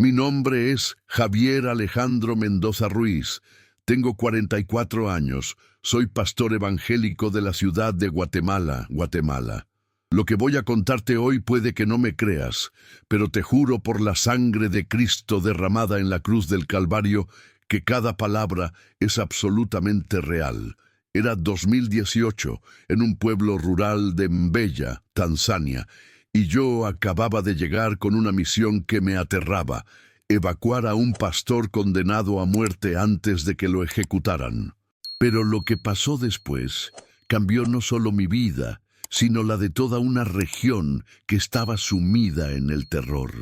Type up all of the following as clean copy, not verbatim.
Mi nombre es Javier Alejandro Mendoza Ruiz. Tengo 44 años. Soy pastor evangélico de la ciudad de Guatemala, Guatemala. Lo que voy a contarte hoy puede que no me creas, pero te juro por la sangre de Cristo derramada en la cruz del Calvario que cada palabra es absolutamente real. Era 2018, en un pueblo rural de Mbeya, Tanzania, y yo acababa de llegar con una misión que me aterraba: evacuar a un pastor condenado a muerte antes de que lo ejecutaran. Pero lo que pasó después cambió no solo mi vida, sino la de toda una región que estaba sumida en el terror.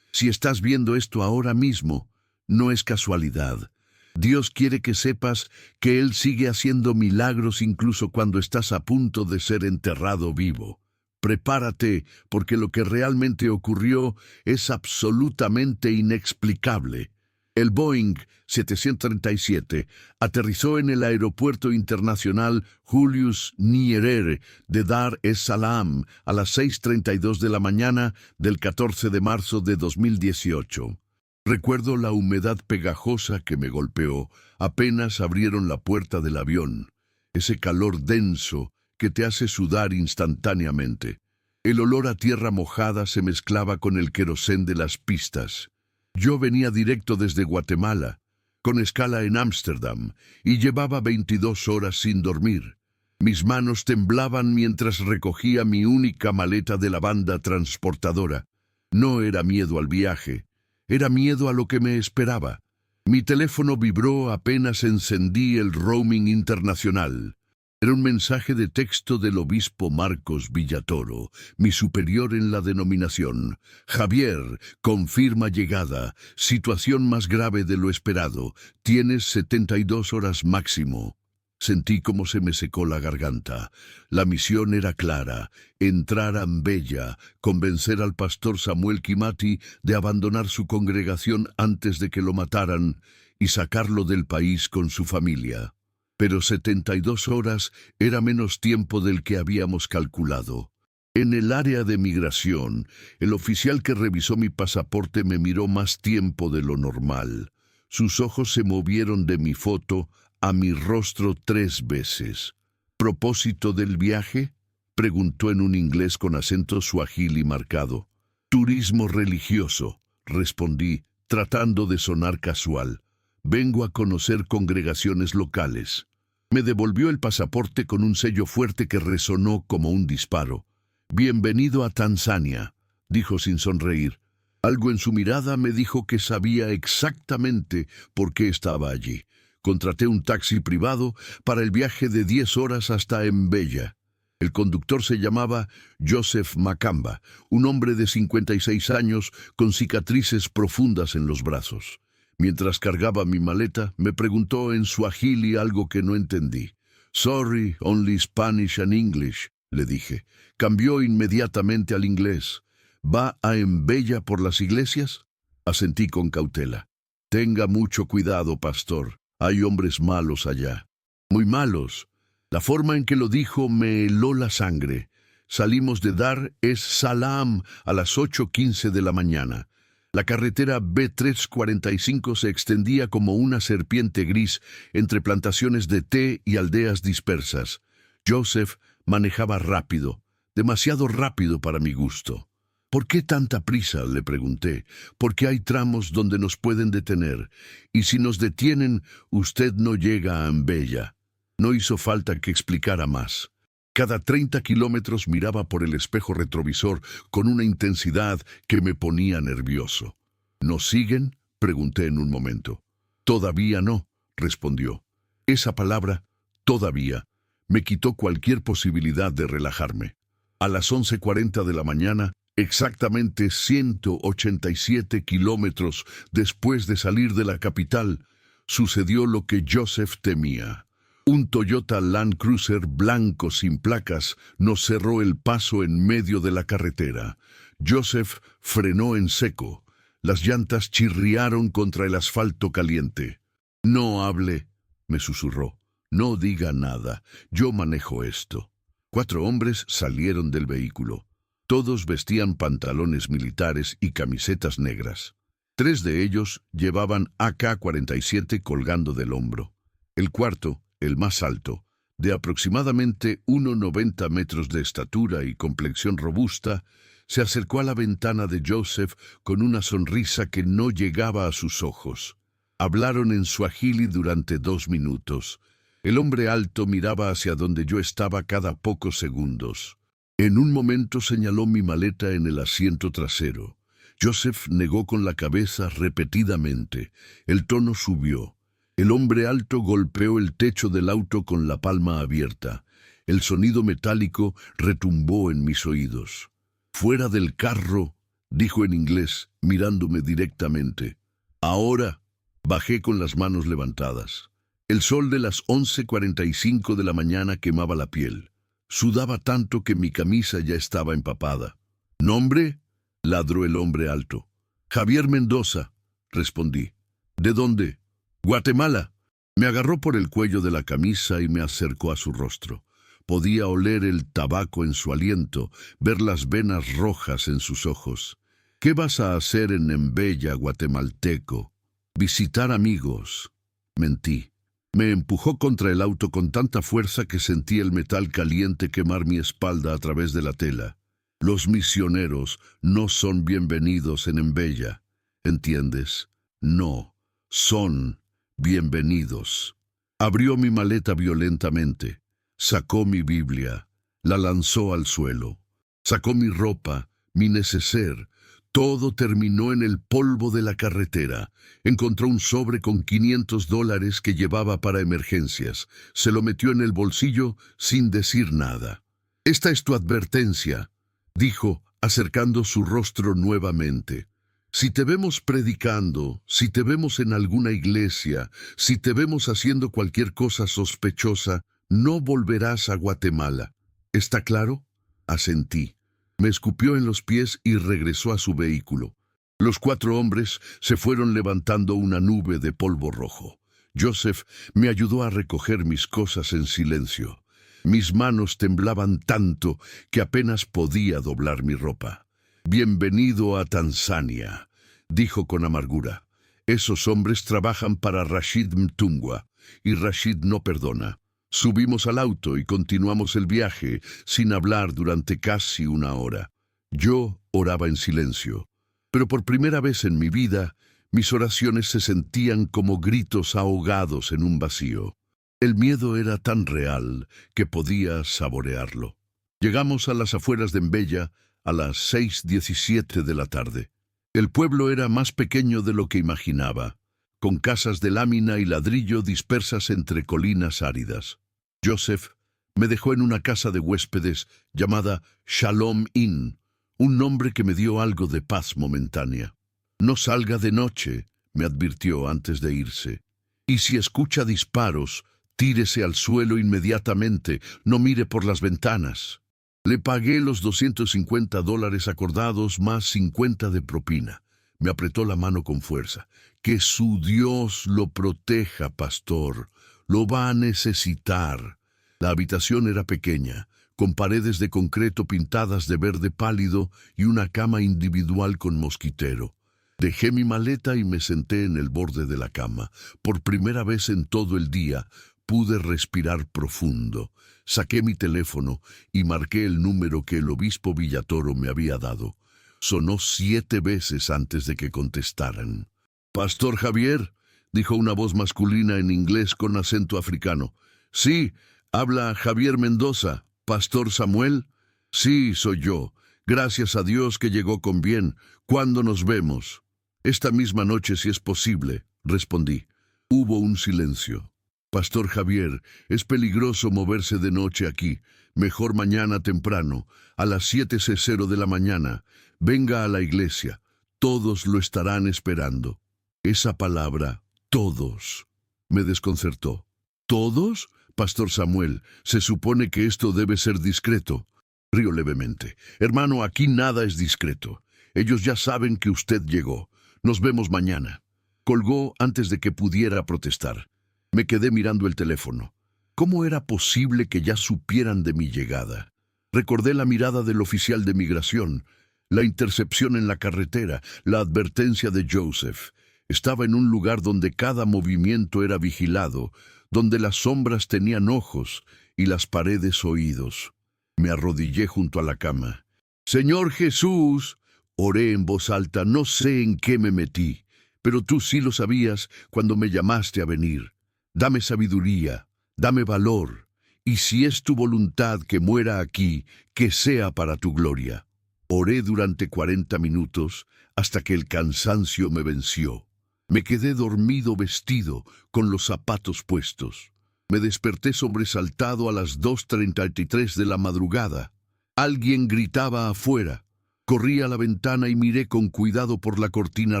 Si estás viendo esto ahora mismo, no es casualidad. Dios quiere que sepas que Él sigue haciendo milagros incluso cuando estás a punto de ser enterrado vivo. Prepárate, porque lo que realmente ocurrió es absolutamente inexplicable. El Boeing 737 aterrizó en el Aeropuerto Internacional Julius Nyerere de Dar es Salaam a las 6:32 de la mañana del 14 de marzo de 2018. Recuerdo la humedad pegajosa que me golpeó apenas abrieron la puerta del avión, ese calor denso que te hace sudar instantáneamente. El olor a tierra mojada se mezclaba con el querosén de las pistas. Yo venía directo desde Guatemala, con escala en Ámsterdam, y llevaba 22 horas sin dormir. Mis manos temblaban mientras recogía mi única maleta de la banda transportadora. No era miedo al viaje, era miedo a lo que me esperaba. Mi teléfono vibró apenas encendí el roaming internacional. Era un mensaje de texto del obispo Marcos Villatoro, mi superior en la denominación. Javier, confirma llegada. Situación más grave de lo esperado. Tienes 72 horas máximo. Sentí cómo se me secó la garganta. La misión era clara: entrar a Mbeya, convencer al pastor Samuel Kimati de abandonar su congregación antes de que lo mataran y sacarlo del país con su familia. Pero 72 horas era menos tiempo del que habíamos calculado. En el área de migración, el oficial que revisó mi pasaporte me miró más tiempo de lo normal. Sus ojos se movieron de mi foto a mi rostro 3 veces. ¿Propósito del viaje?, preguntó en un inglés con acento suajili marcado. Turismo religioso, respondí, tratando de sonar casual. Vengo a conocer congregaciones locales. Me devolvió el pasaporte con un sello fuerte que resonó como un disparo. Bienvenido a Tanzania, dijo sin sonreír. Algo en su mirada me dijo que sabía exactamente por qué estaba allí. Contraté un taxi privado para el viaje de 10 horas hasta Mbeya. El conductor se llamaba Joseph Makamba, un hombre de 56 años con cicatrices profundas en los brazos. Mientras cargaba mi maleta, me preguntó en suajili algo que no entendí. Sorry, only Spanish and English, le dije. Cambió inmediatamente al inglés. ¿Va a Mbeya por las iglesias? Asentí con cautela. Tenga mucho cuidado, pastor. Hay hombres malos allá. Muy malos. La forma en que lo dijo me heló la sangre. Salimos de Dar es Salaam a las 8:15 de la mañana. La carretera B345 se extendía como una serpiente gris entre plantaciones de té y aldeas dispersas. Joseph manejaba rápido, demasiado rápido para mi gusto. ¿Por qué tanta prisa?, le pregunté. Porque hay tramos donde nos pueden detener, y si nos detienen, usted no llega a Mbeya. No hizo falta que explicara más. Cada 30 kilómetros miraba por el espejo retrovisor con una intensidad que me ponía nervioso. ¿Nos siguen?, pregunté en un momento. Todavía no, respondió. Esa palabra, todavía, me quitó cualquier posibilidad de relajarme. A las 11:40 de la mañana, exactamente 187 kilómetros después de salir de la capital, sucedió lo que Joseph temía. Un Toyota Land Cruiser blanco sin placas nos cerró el paso en medio de la carretera. Joseph frenó en seco. Las llantas chirriaron contra el asfalto caliente. No hable, me susurró. No diga nada. Yo manejo esto. 4 hombres salieron del vehículo. Todos vestían pantalones militares y camisetas negras. 3 de ellos llevaban AK-47 colgando del hombro. El cuarto, el más alto, de aproximadamente 1,90 metros de estatura y complexión robusta, se acercó a la ventana de Joseph con una sonrisa que no llegaba a sus ojos. Hablaron en suajili durante 2 minutos. El hombre alto miraba hacia donde yo estaba cada pocos segundos. En un momento señaló mi maleta en el asiento trasero. Joseph negó con la cabeza repetidamente. El tono subió. El hombre alto golpeó el techo del auto con la palma abierta. El sonido metálico retumbó en mis oídos. «Fuera del carro», dijo en inglés, mirándome directamente. Ahora, bajé con las manos levantadas. El sol de las 11:45 de la mañana quemaba la piel. Sudaba tanto que mi camisa ya estaba empapada. «¿Nombre?», ladró el hombre alto. «Javier Mendoza», respondí. «¿De dónde?». «Guatemala». Me agarró por el cuello de la camisa y me acercó a su rostro. Podía oler el tabaco en su aliento, ver las venas rojas en sus ojos. «¿Qué vas a hacer en Mbella, guatemalteco?» «Visitar amigos». Mentí. Me empujó contra el auto con tanta fuerza que sentí el metal caliente quemar mi espalda a través de la tela. «Los misioneros no son bienvenidos en Mbella, ¿entiendes? No, son bienvenidos». Abrió mi maleta violentamente. Sacó mi Biblia, la lanzó al suelo. Sacó mi ropa, mi neceser. Todo terminó en el polvo de la carretera. Encontró un sobre con $500 que llevaba para emergencias. Se lo metió en el bolsillo sin decir nada. «Esta es tu advertencia», dijo, acercando su rostro nuevamente. «Si te vemos predicando, si te vemos en alguna iglesia, si te vemos haciendo cualquier cosa sospechosa, no volverás a Guatemala. ¿Está claro?». Asentí. Me escupió en los pies y regresó a su vehículo. Los 4 hombres se fueron levantando una nube de polvo rojo. Joseph me ayudó a recoger mis cosas en silencio. Mis manos temblaban tanto que apenas podía doblar mi ropa. «Bienvenido a Tanzania», dijo con amargura. «Esos hombres trabajan para Rashid Mtungwa, y Rashid no perdona». Subimos al auto y continuamos el viaje, sin hablar durante casi 1 hora. Yo oraba en silencio, pero por primera vez en mi vida, mis oraciones se sentían como gritos ahogados en un vacío. El miedo era tan real que podía saborearlo. Llegamos a las afueras de Mbella a las 6:17 de la tarde. El pueblo era más pequeño de lo que imaginaba, con casas de lámina y ladrillo dispersas entre colinas áridas. Joseph me dejó en una casa de huéspedes llamada Shalom Inn, un nombre que me dio algo de paz momentánea. «No salga de noche», me advirtió antes de irse. «Y si escucha disparos, tírese al suelo inmediatamente, no mire por las ventanas». Le pagué los $250 acordados más 50 de propina. Me apretó la mano con fuerza. «Que su Dios lo proteja, pastor. Lo va a necesitar». La habitación era pequeña, con paredes de concreto pintadas de verde pálido y una cama individual con mosquitero. Dejé mi maleta y me senté en el borde de la cama. Por primera vez en todo el día pude respirar profundo. Saqué mi teléfono y marqué el número que el obispo Villatoro me había dado. Sonó 7 veces antes de que contestaran. «Pastor Javier», dijo una voz masculina en inglés con acento africano. «Sí, habla Javier Mendoza. ¿Pastor Samuel?». «Sí, soy yo. Gracias a Dios que llegó con bien. ¿Cuándo nos vemos?». «Esta misma noche, si es posible», respondí. Hubo un silencio. «Pastor Javier, es peligroso moverse de noche aquí. Mejor mañana temprano, a las 7:00 de la mañana. Venga a la iglesia. Todos lo estarán esperando». Esa palabra, todos, me desconcertó. «¿Todos? Pastor Samuel, se supone que esto debe ser discreto». Río levemente. «Hermano, aquí nada es discreto. Ellos ya saben que usted llegó. Nos vemos mañana». Colgó antes de que pudiera protestar. Me quedé mirando el teléfono. ¿Cómo era posible que ya supieran de mi llegada? Recordé la mirada del oficial de migración. La intercepción en la carretera, la advertencia de Joseph. Estaba en un lugar donde cada movimiento era vigilado, donde las sombras tenían ojos y las paredes oídos. Me arrodillé junto a la cama. «Señor Jesús», oré en voz alta, «no sé en qué me metí, pero tú sí lo sabías cuando me llamaste a venir. Dame sabiduría, dame valor, y si es tu voluntad que muera aquí, que sea para tu gloria». Oré durante 40 minutos hasta que el cansancio me venció. Me quedé dormido vestido, con los zapatos puestos. Me desperté sobresaltado a las 2:33 de la madrugada. Alguien gritaba afuera. Corrí a la ventana y miré con cuidado por la cortina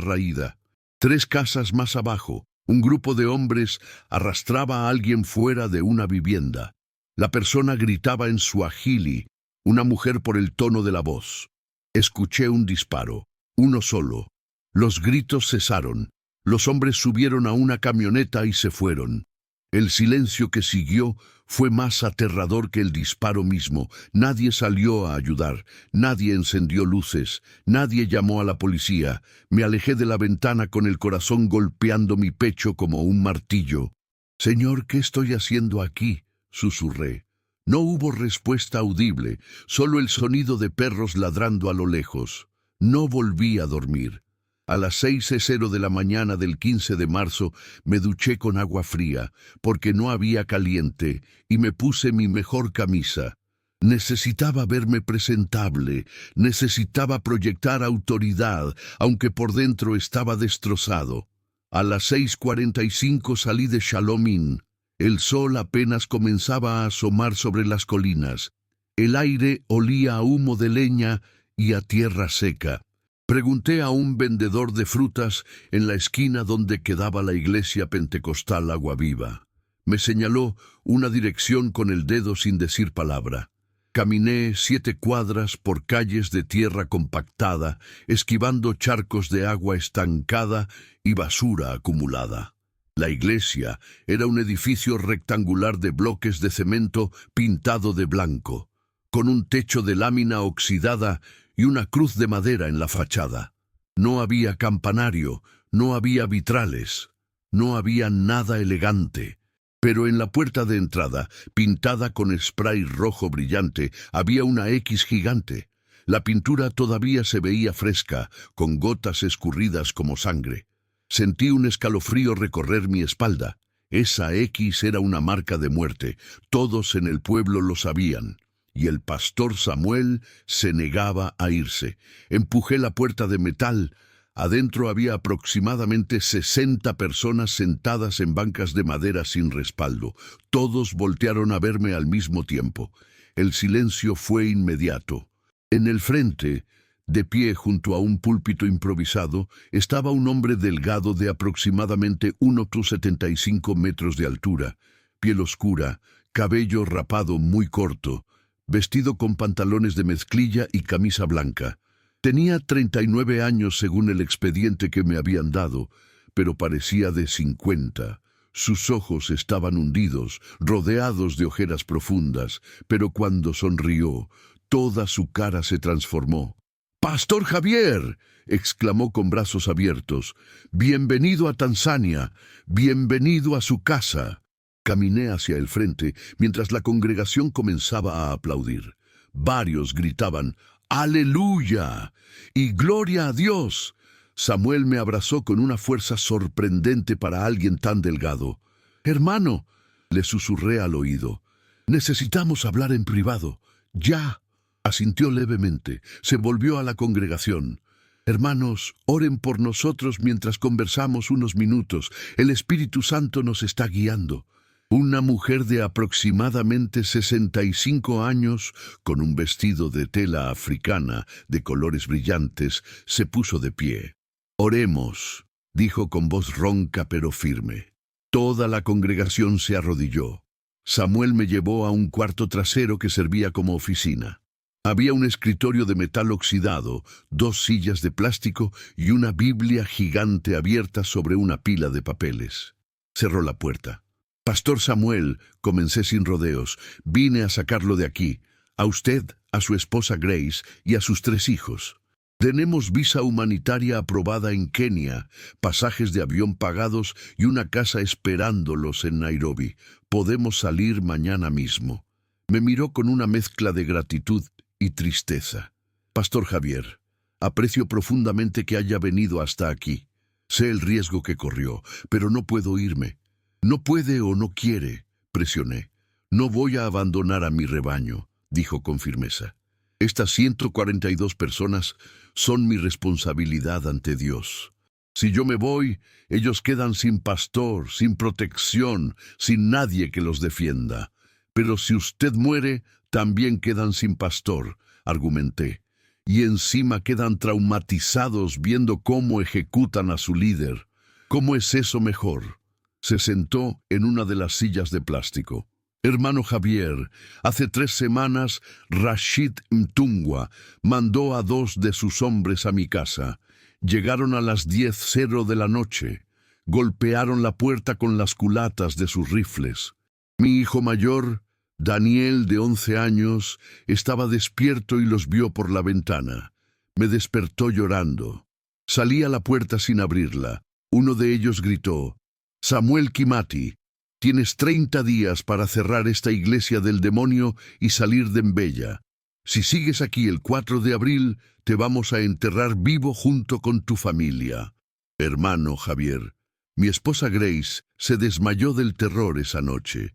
raída. 3 casas más abajo, un grupo de hombres arrastraba a alguien fuera de una vivienda. La persona gritaba en suajili, una mujer por el tono de la voz. Escuché un disparo, uno solo. Los gritos cesaron. Los hombres subieron a una camioneta y se fueron. El silencio que siguió fue más aterrador que el disparo mismo. Nadie salió a ayudar, nadie encendió luces, nadie llamó a la policía. Me alejé de la ventana con el corazón golpeando mi pecho como un martillo. «Señor, ¿qué estoy haciendo aquí?», susurré. No hubo respuesta audible, solo el sonido de perros ladrando a lo lejos. No volví a dormir. A las 6:00 de la mañana del 15 de marzo me duché con agua fría, porque no había caliente, y me puse mi mejor camisa. Necesitaba verme presentable, necesitaba proyectar autoridad, aunque por dentro estaba destrozado. A las 6:45 salí de Shalom Inn. El sol apenas comenzaba a asomar sobre las colinas. El aire olía a humo de leña y a tierra seca. Pregunté a un vendedor de frutas en la esquina donde quedaba la iglesia pentecostal Agua Viva. Me señaló una dirección con el dedo sin decir palabra. Caminé 7 cuadras por calles de tierra compactada, esquivando charcos de agua estancada y basura acumulada. La iglesia era un edificio rectangular de bloques de cemento pintado de blanco, con un techo de lámina oxidada y una cruz de madera en la fachada. No había campanario, no había vitrales, no había nada elegante. Pero en la puerta de entrada, pintada con spray rojo brillante, había una X gigante. La pintura todavía se veía fresca, con gotas escurridas como sangre. Sentí un escalofrío recorrer mi espalda. Esa X era una marca de muerte. Todos en el pueblo lo sabían. Y el pastor Samuel se negaba a irse. Empujé la puerta de metal. Adentro había aproximadamente 60 personas sentadas en bancas de madera sin respaldo. Todos voltearon a verme al mismo tiempo. El silencio fue inmediato. En el frente, de pie junto a un púlpito improvisado, estaba un hombre delgado de aproximadamente 1,75 metros de altura, piel oscura, cabello rapado muy corto, vestido con pantalones de mezclilla y camisa blanca. Tenía 39 años según el expediente que me habían dado, pero parecía de 50. Sus ojos estaban hundidos, rodeados de ojeras profundas, pero cuando sonrió, toda su cara se transformó. «¡Pastor Javier!», exclamó con brazos abiertos. «¡Bienvenido a Tanzania! ¡Bienvenido a su casa!». Caminé hacia el frente mientras la congregación comenzaba a aplaudir. Varios gritaban «¡Aleluya!» y «¡Gloria a Dios!». Samuel me abrazó con una fuerza sorprendente para alguien tan delgado. «Hermano», le susurré al oído, «necesitamos hablar en privado. ¡Ya!». Asintió levemente. Se volvió a la congregación. «Hermanos, oren por nosotros mientras conversamos unos minutos. El Espíritu Santo nos está guiando». Una mujer de aproximadamente 65 años, con un vestido de tela africana de colores brillantes, se puso de pie. «Oremos», dijo con voz ronca pero firme. Toda la congregación se arrodilló. Samuel me llevó a un cuarto trasero que servía como oficina. Había un escritorio de metal oxidado, 2 sillas de plástico y una Biblia gigante abierta sobre una pila de papeles. Cerró la puerta. «Pastor Samuel», comencé sin rodeos, «vine a sacarlo de aquí, a usted, a su esposa Grace y a sus 3 hijos». Tenemos visa humanitaria aprobada en Kenia, pasajes de avión pagados y una casa esperándolos en Nairobi. Podemos salir mañana mismo. Me miró con una mezcla de gratitud y tristeza. Pastor Javier, aprecio profundamente que haya venido hasta aquí. Sé el riesgo que corrió, pero no puedo irme. No puede o no quiere, presioné. No voy a abandonar a mi rebaño, dijo con firmeza. Estas 142 personas son mi responsabilidad ante Dios. Si yo me voy, ellos quedan sin pastor, sin protección, sin nadie que los defienda. Pero si usted muere, también quedan sin pastor, argumenté. Y encima quedan traumatizados viendo cómo ejecutan a su líder. ¿Cómo es eso mejor? Se sentó en una de las sillas de plástico. Hermano Javier, hace 3 semanas Rashid Mtungwa mandó a 2 de sus hombres a mi casa. Llegaron a las 10:00 de la noche. Golpearon la puerta con las culatas de sus rifles. Mi hijo mayor, Daniel, de 11 años, estaba despierto y los vio por la ventana. Me despertó llorando. Salí a la puerta sin abrirla. Uno de ellos gritó: «Samuel Kimati, tienes 30 días para cerrar esta iglesia del demonio y salir de Mbeya. Si sigues aquí el 4 de abril, te vamos a enterrar vivo junto con tu familia». Hermano Javier, mi esposa Grace se desmayó del terror esa noche.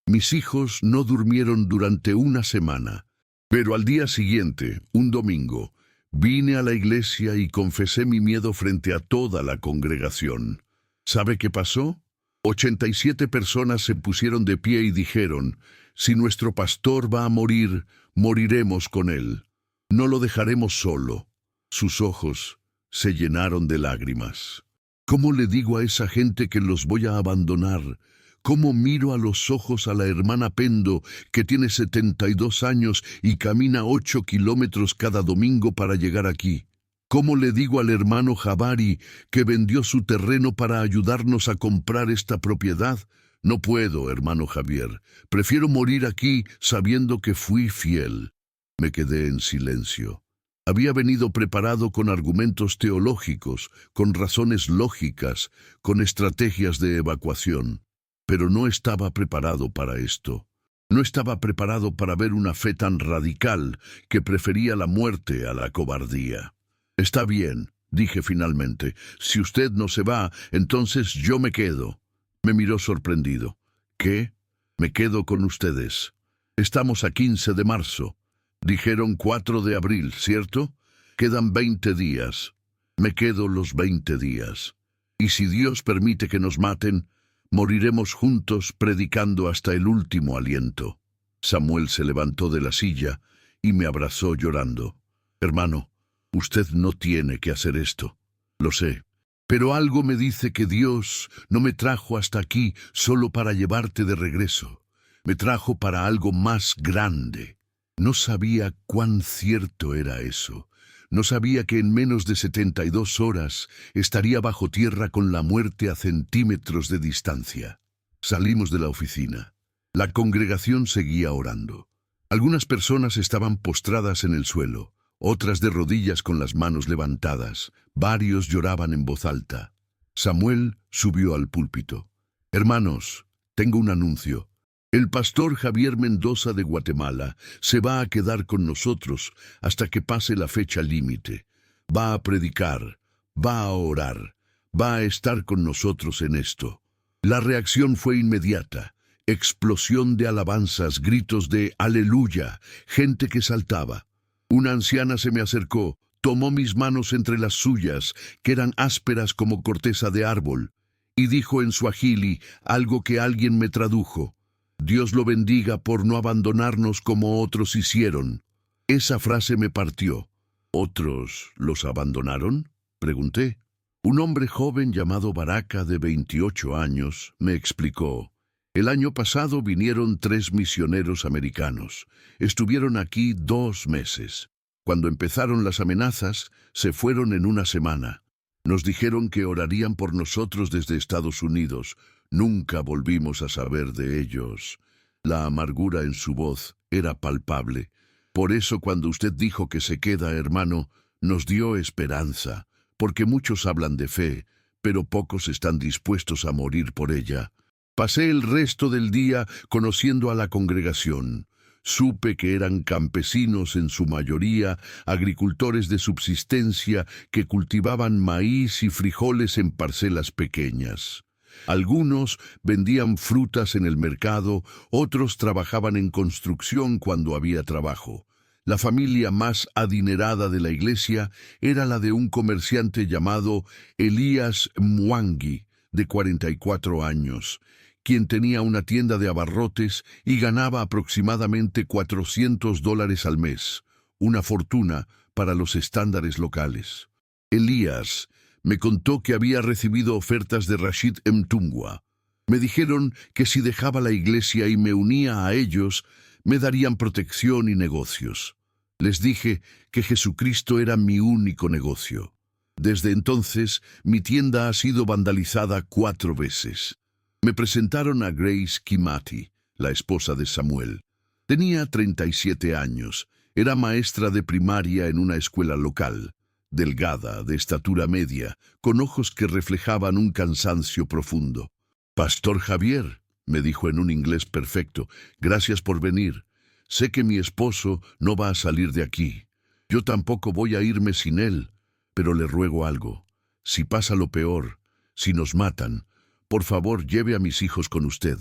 Mis hijos no durmieron durante una semana. Pero al día siguiente, un domingo, vine a la iglesia y confesé mi miedo frente a toda la congregación. ¿Sabe qué pasó? 87 personas se pusieron de pie y dijeron: «Si nuestro pastor va a morir, moriremos con él. No lo dejaremos solo». Sus ojos se llenaron de lágrimas. ¿Cómo le digo a esa gente que los voy a abandonar? ¿Cómo miro a los ojos a la hermana Pendo, que tiene 72 años y camina 8 kilómetros cada domingo para llegar aquí? ¿Cómo le digo al hermano Jabari, que vendió su terreno para ayudarnos a comprar esta propiedad? No puedo, hermano Javier. Prefiero morir aquí sabiendo que fui fiel. Me quedé en silencio. Había venido preparado con argumentos teológicos, con razones lógicas, con estrategias de evacuación. Pero no estaba preparado para esto. No estaba preparado para ver una fe tan radical que prefería la muerte a la cobardía. «Está bien», dije finalmente. «Si usted no se va, entonces yo me quedo». Me miró sorprendido. «¿Qué? Me quedo con ustedes. Estamos a 15 de marzo. Dijeron 4 de abril, ¿cierto? Quedan 20 días. Me quedo los 20 días. Y si Dios permite que nos maten, moriremos juntos predicando hasta el último aliento». Samuel se levantó de la silla y me abrazó llorando. «Hermano, usted no tiene que hacer esto. Lo sé. Pero algo me dice que Dios no me trajo hasta aquí solo para llevarte de regreso. Me trajo para algo más grande». No sabía cuán cierto era eso. No sabía que en menos de 72 horas estaría bajo tierra con la muerte a centímetros de distancia. Salimos de la oficina. La congregación seguía orando. Algunas personas estaban postradas en el suelo, otras de rodillas con las manos levantadas. Varios lloraban en voz alta. Samuel subió al púlpito. «Hermanos, tengo un anuncio. El pastor Javier Mendoza de Guatemala se va a quedar con nosotros hasta que pase la fecha límite. Va a predicar, va a orar, va a estar con nosotros en esto». La reacción fue inmediata. Explosión de alabanzas, gritos de «Aleluya», gente que saltaba. Una anciana se me acercó, tomó mis manos entre las suyas, que eran ásperas como corteza de árbol, y dijo en suajili algo que alguien me tradujo: «Dios lo bendiga por no abandonarnos como otros hicieron». Esa frase me partió. «¿Otros los abandonaron?», pregunté. Un hombre joven llamado Baraka, de 28 años, me explicó: «El año pasado vinieron 3 misioneros americanos. Estuvieron aquí 2 meses. Cuando empezaron las amenazas, se fueron en una semana. Nos dijeron que orarían por nosotros desde Estados Unidos. Nunca volvimos a saber de ellos». La amargura en su voz era palpable. «Por eso cuando usted dijo que se queda, hermano, Nos dio esperanza, porque muchos hablan de fe, pero pocos están dispuestos a morir por ella. Pasé el resto del día conociendo a la congregación. Supe que eran campesinos en su mayoría, agricultores de subsistencia que cultivaban maíz y frijoles en parcelas pequeñas. Algunos vendían frutas en el mercado, otros trabajaban en construcción cuando había trabajo. La familia más adinerada de la iglesia era la de un comerciante llamado Elías Mwangi, de 44 años, quien tenía una tienda de abarrotes y ganaba aproximadamente $400 al mes, una fortuna para los estándares locales. Elías me contó que había recibido ofertas de Rashid Mtungwa. Me dijeron que si dejaba la iglesia y me unía a ellos, me darían protección y negocios. Les dije que Jesucristo era mi único negocio. Desde entonces, mi tienda ha sido vandalizada 4 veces. Me presentaron a Grace Kimati, la esposa de Samuel. Tenía 37 años, era maestra de primaria en una escuela local, delgada, de estatura media, con ojos que reflejaban un cansancio profundo. «Pastor Javier», me dijo en un inglés perfecto, «gracias por venir. Sé que mi esposo no va a salir de aquí. Yo tampoco voy a irme sin él, pero le ruego algo. Si pasa lo peor, si nos matan, por favor, lleve a mis hijos con usted.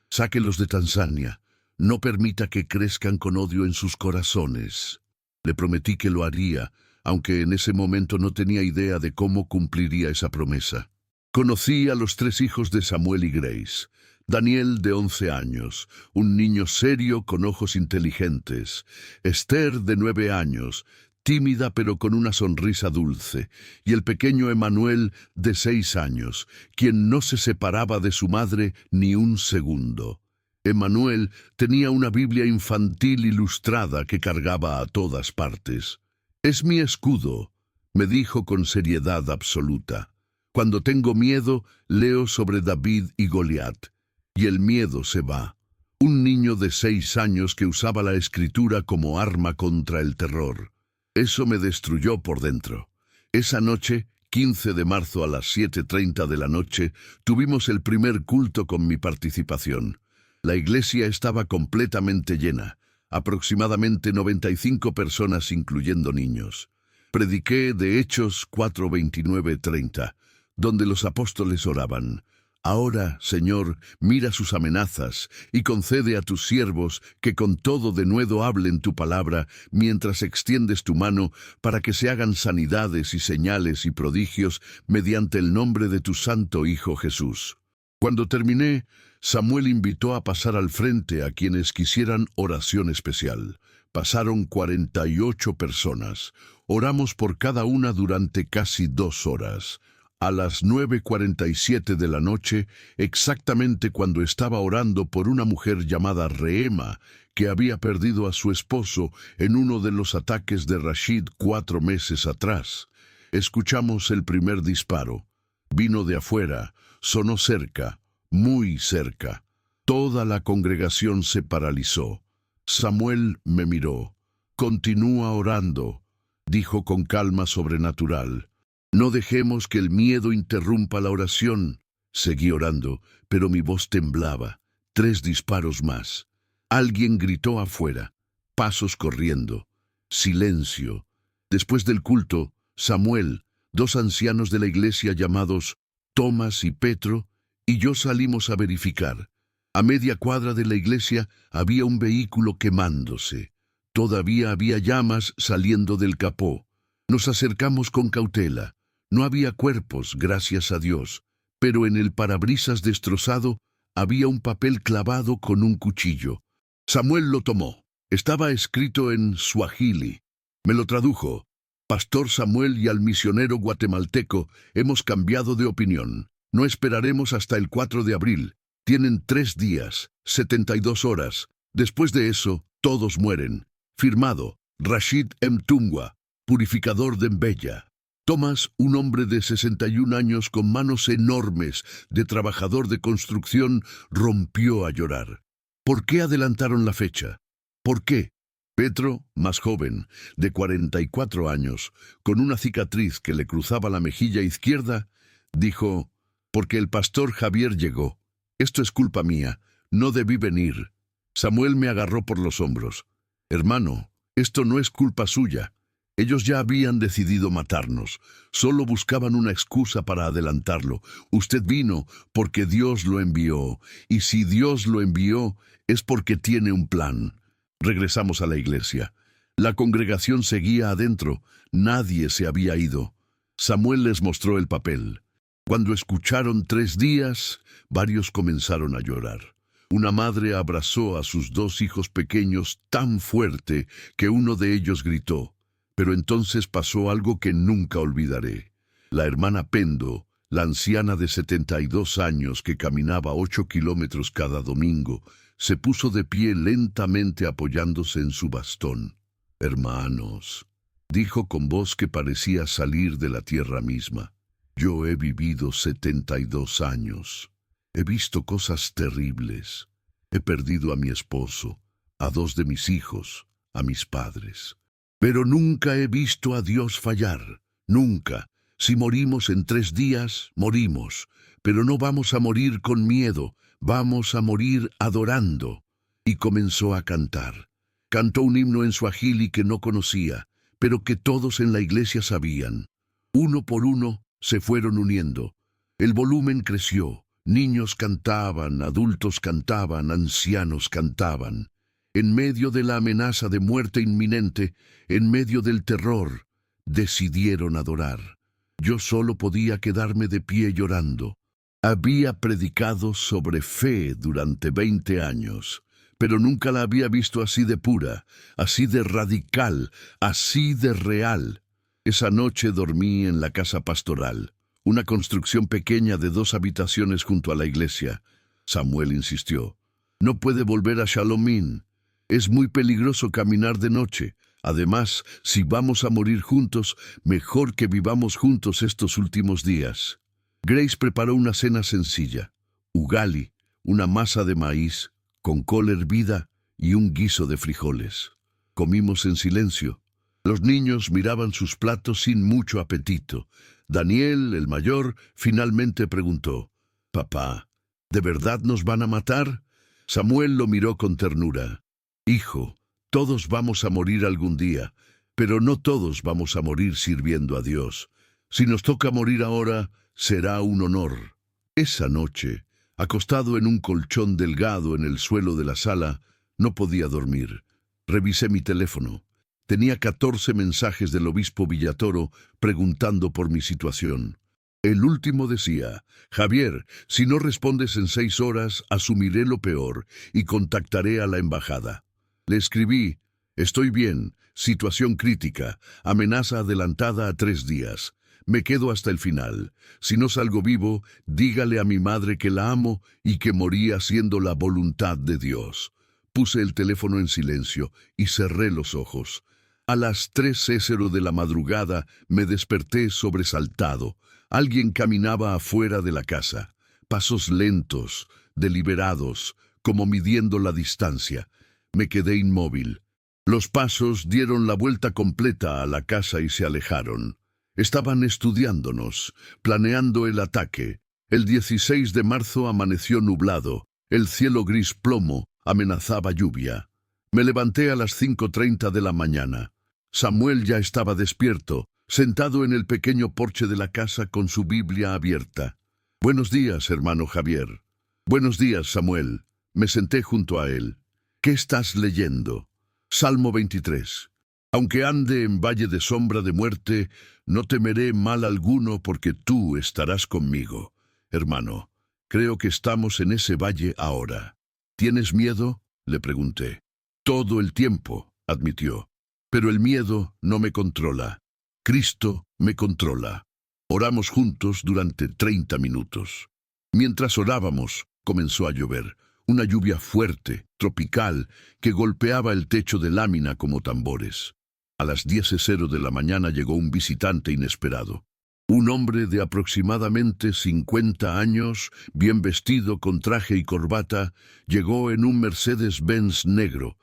Sáquelos de Tanzania. No permita que crezcan con odio en sus corazones». Le prometí que lo haría, aunque en ese momento no tenía idea de cómo cumpliría esa promesa. Conocí a los 3 hijos de Samuel y Grace. Daniel, de 11 años, un niño serio con ojos inteligentes. Esther, de 9 años, tímida pero con una sonrisa dulce, y el pequeño Emanuel, de 6 años, quien no se separaba de su madre ni un segundo. Emanuel tenía una Biblia infantil ilustrada que cargaba a todas partes. «Es mi escudo», me dijo con seriedad absoluta. «Cuando tengo miedo, leo sobre David y Goliat, y el miedo se va». Un niño de 6 años que usaba la escritura como arma contra el terror. Eso me destruyó por dentro. Esa noche, 15 de marzo a las 7:30 de la noche, tuvimos el primer culto con mi participación. La iglesia estaba completamente llena, aproximadamente 95 personas incluyendo niños. Prediqué de Hechos 4:29-30, donde los apóstoles oraban: «Ahora, Señor, mira sus amenazas y concede a tus siervos que con todo denuedo hablen tu palabra mientras extiendes tu mano para que se hagan sanidades y señales y prodigios mediante el nombre de tu santo Hijo Jesús». Cuando terminé, Samuel invitó a pasar al frente a quienes quisieran oración especial. Pasaron 48 personas. Oramos por cada una durante casi 2 horas. A las 9:47 de la noche, exactamente cuando estaba orando por una mujer llamada Rehema, que había perdido a su esposo en uno de los ataques de Rashid 4 meses atrás, escuchamos el primer disparo. Vino de afuera, sonó cerca, muy cerca. Toda la congregación se paralizó. Samuel me miró. «Continúa orando», dijo con calma sobrenatural. «No dejemos que el miedo interrumpa la oración». Seguí orando, pero mi voz temblaba. 3 disparos más. Alguien gritó afuera. Pasos corriendo. Silencio. Después del culto, Samuel, 2 ancianos de la iglesia llamados Tomás y Petro, y yo salimos a verificar. A media cuadra de la iglesia había un vehículo quemándose. Todavía había llamas saliendo del capó. Nos acercamos con cautela. No había cuerpos, gracias a Dios, pero en el parabrisas destrozado había un papel clavado con un cuchillo. Samuel lo tomó. Estaba escrito en suajili. Me lo tradujo. «Pastor Samuel y al misionero guatemalteco hemos cambiado de opinión. No esperaremos hasta el 4 de abril. Tienen 3 días, 72 horas. Después de eso, todos mueren. Firmado, Rashid Mtungwa, purificador de Mbeya». Tomás, un hombre de 61 años con manos enormes de trabajador de construcción, rompió a llorar. ¿Por qué adelantaron la fecha? ¿Por qué? Petro, más joven, de 44 años, con una cicatriz que le cruzaba la mejilla izquierda, dijo: «Porque el pastor Javier llegó. Esto es culpa mía. No debí venir». Samuel me agarró por los hombros. «Hermano, esto no es culpa suya. Ellos ya habían decidido matarnos. Solo buscaban una excusa para adelantarlo. Usted vino porque Dios lo envió. Y si Dios lo envió, es porque tiene un plan». Regresamos a la iglesia. La congregación seguía adentro. Nadie se había ido. Samuel les mostró el papel. Cuando escucharon 3 días, varios comenzaron a llorar. Una madre abrazó a sus 2 hijos pequeños tan fuerte que uno de ellos gritó. Pero entonces pasó algo que nunca olvidaré. La hermana Pendo, la anciana de 72 años que caminaba 8 kilómetros cada domingo, se puso de pie lentamente apoyándose en su bastón. «Hermanos», dijo con voz que parecía salir de la tierra misma, «yo he vivido 72 años. He visto cosas terribles. He perdido a mi esposo, a 2 de mis hijos, a mis padres. Pero nunca he visto a Dios fallar. Nunca. Si morimos en 3 días, morimos. Pero no vamos a morir con miedo. Vamos a morir adorando». Y comenzó a cantar. Cantó un himno en suajili que no conocía, pero que todos en la iglesia sabían. Uno por uno se fueron uniendo. El volumen creció. Niños cantaban, adultos cantaban, ancianos cantaban. En medio de la amenaza de muerte inminente, en medio del terror, decidieron adorar. Yo solo podía quedarme de pie llorando. Había predicado sobre fe durante 20 años, pero nunca la había visto así de pura, así de radical, así de real. Esa noche dormí en la casa pastoral, una construcción pequeña de 2 habitaciones junto a la iglesia. Samuel insistió: «No puede volver a Shalomín. Es muy peligroso caminar de noche. Además, si vamos a morir juntos, mejor que vivamos juntos estos últimos días». Grace preparó una cena sencilla: ugali, una masa de maíz, con col hervida y un guiso de frijoles. Comimos en silencio. Los niños miraban sus platos sin mucho apetito. Daniel, el mayor, finalmente preguntó: «Papá, ¿de verdad nos van a matar?». Samuel lo miró con ternura. «Hijo, todos vamos a morir algún día, pero no todos vamos a morir sirviendo a Dios. Si nos toca morir ahora, será un honor». Esa noche, acostado en un colchón delgado en el suelo de la sala, no podía dormir. Revisé mi teléfono. Tenía 14 mensajes del obispo Villatoro preguntando por mi situación. El último decía: «Javier, si no respondes en 6 horas, asumiré lo peor y contactaré a la embajada». Le escribí: «Estoy bien, situación crítica, amenaza adelantada a 3 días. Me quedo hasta el final. Si no salgo vivo, dígale a mi madre que la amo y que morí haciendo la voluntad de Dios». Puse el teléfono en silencio y cerré los ojos. A las 3:00 de la madrugada me desperté sobresaltado. Alguien caminaba afuera de la casa. Pasos lentos, deliberados, como midiendo la distancia. Me quedé inmóvil. Los pasos dieron la vuelta completa a la casa y se alejaron. Estaban estudiándonos, planeando el ataque. El 16 de marzo amaneció nublado. El cielo gris plomo amenazaba lluvia. Me levanté a las 5:30 de la mañana. Samuel ya estaba despierto, sentado en el pequeño porche de la casa con su Biblia abierta. «Buenos días, hermano Javier». «Buenos días, Samuel». Me senté junto a él. «¿Qué estás leyendo?» Salmo 23. «Aunque ande en valle de sombra de muerte, no temeré mal alguno porque tú estarás conmigo». Hermano, creo que estamos en ese valle ahora. ¿Tienes miedo?, le pregunté. «Todo el tiempo», admitió. «Pero el miedo no me controla. Cristo me controla». Oramos juntos durante 30 minutos. Mientras orábamos, comenzó a llover. Una lluvia fuerte, tropical, que golpeaba el techo de lámina como tambores. A las 10:00 de la mañana llegó un visitante inesperado. Un hombre de aproximadamente 50 años, bien vestido con traje y corbata, llegó en un Mercedes-Benz negro.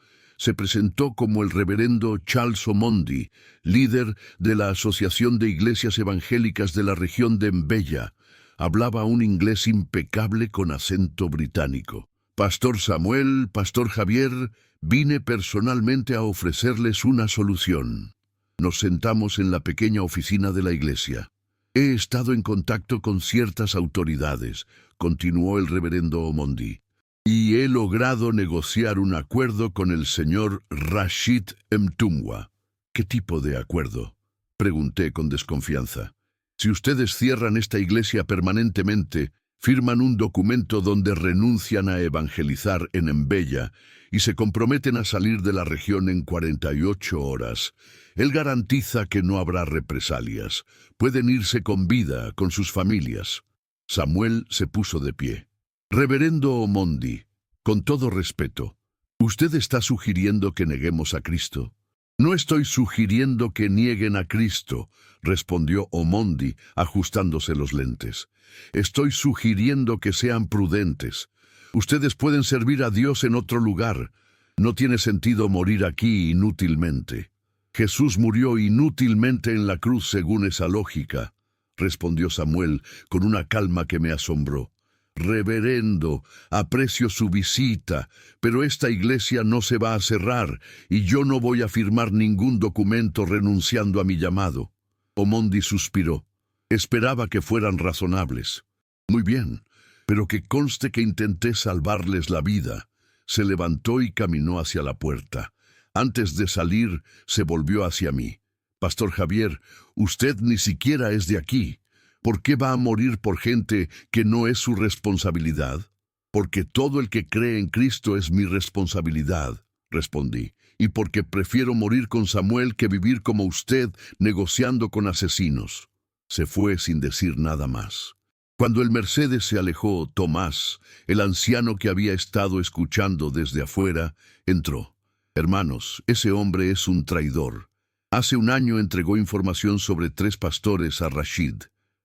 se presentó como el reverendo Charles Omondi, líder de la Asociación de Iglesias Evangélicas de la región de Mbeya. Hablaba un inglés impecable con acento británico. Pastor Samuel, Pastor Javier, vine personalmente a ofrecerles una solución. Nos sentamos en la pequeña oficina de la iglesia. He estado en contacto con ciertas autoridades, continuó el reverendo Omondi, y he logrado negociar un acuerdo con el señor Rashid Mtumwa. ¿Qué tipo de acuerdo?, pregunté con desconfianza. Si ustedes cierran esta iglesia permanentemente, firman un documento donde renuncian a evangelizar en Mbeya y se comprometen a salir de la región en 48 horas. Él garantiza que no habrá represalias. Pueden irse con vida, con sus familias. Samuel se puso de pie. Reverendo Omondi, con todo respeto, ¿usted está sugiriendo que neguemos a Cristo? No estoy sugiriendo que nieguen a Cristo, respondió Omondi, ajustándose los lentes. Estoy sugiriendo que sean prudentes. Ustedes pueden servir a Dios en otro lugar. No tiene sentido morir aquí inútilmente. Jesús murió inútilmente en la cruz según esa lógica, respondió Samuel con una calma que me asombró. Reverendo, aprecio su visita, pero esta iglesia no se va a cerrar y yo no voy a firmar ningún documento renunciando a mi llamado. Omondi suspiró. Esperaba que fueran razonables. Muy bien, pero que conste que intenté salvarles la vida. Se levantó y caminó hacia la puerta. Antes de salir, se volvió hacia mí. Pastor Javier, usted ni siquiera es de aquí. ¿Por qué va a morir por gente que no es su responsabilidad? Porque todo el que cree en Cristo es mi responsabilidad, respondí, y porque prefiero morir con Samuel que vivir como usted negociando con asesinos. Se fue sin decir nada más. Cuando el Mercedes se alejó, Tomás, el anciano que había estado escuchando desde afuera, entró. Hermanos, ese hombre es un traidor. Hace un año entregó información sobre 3 pastores a Rashid.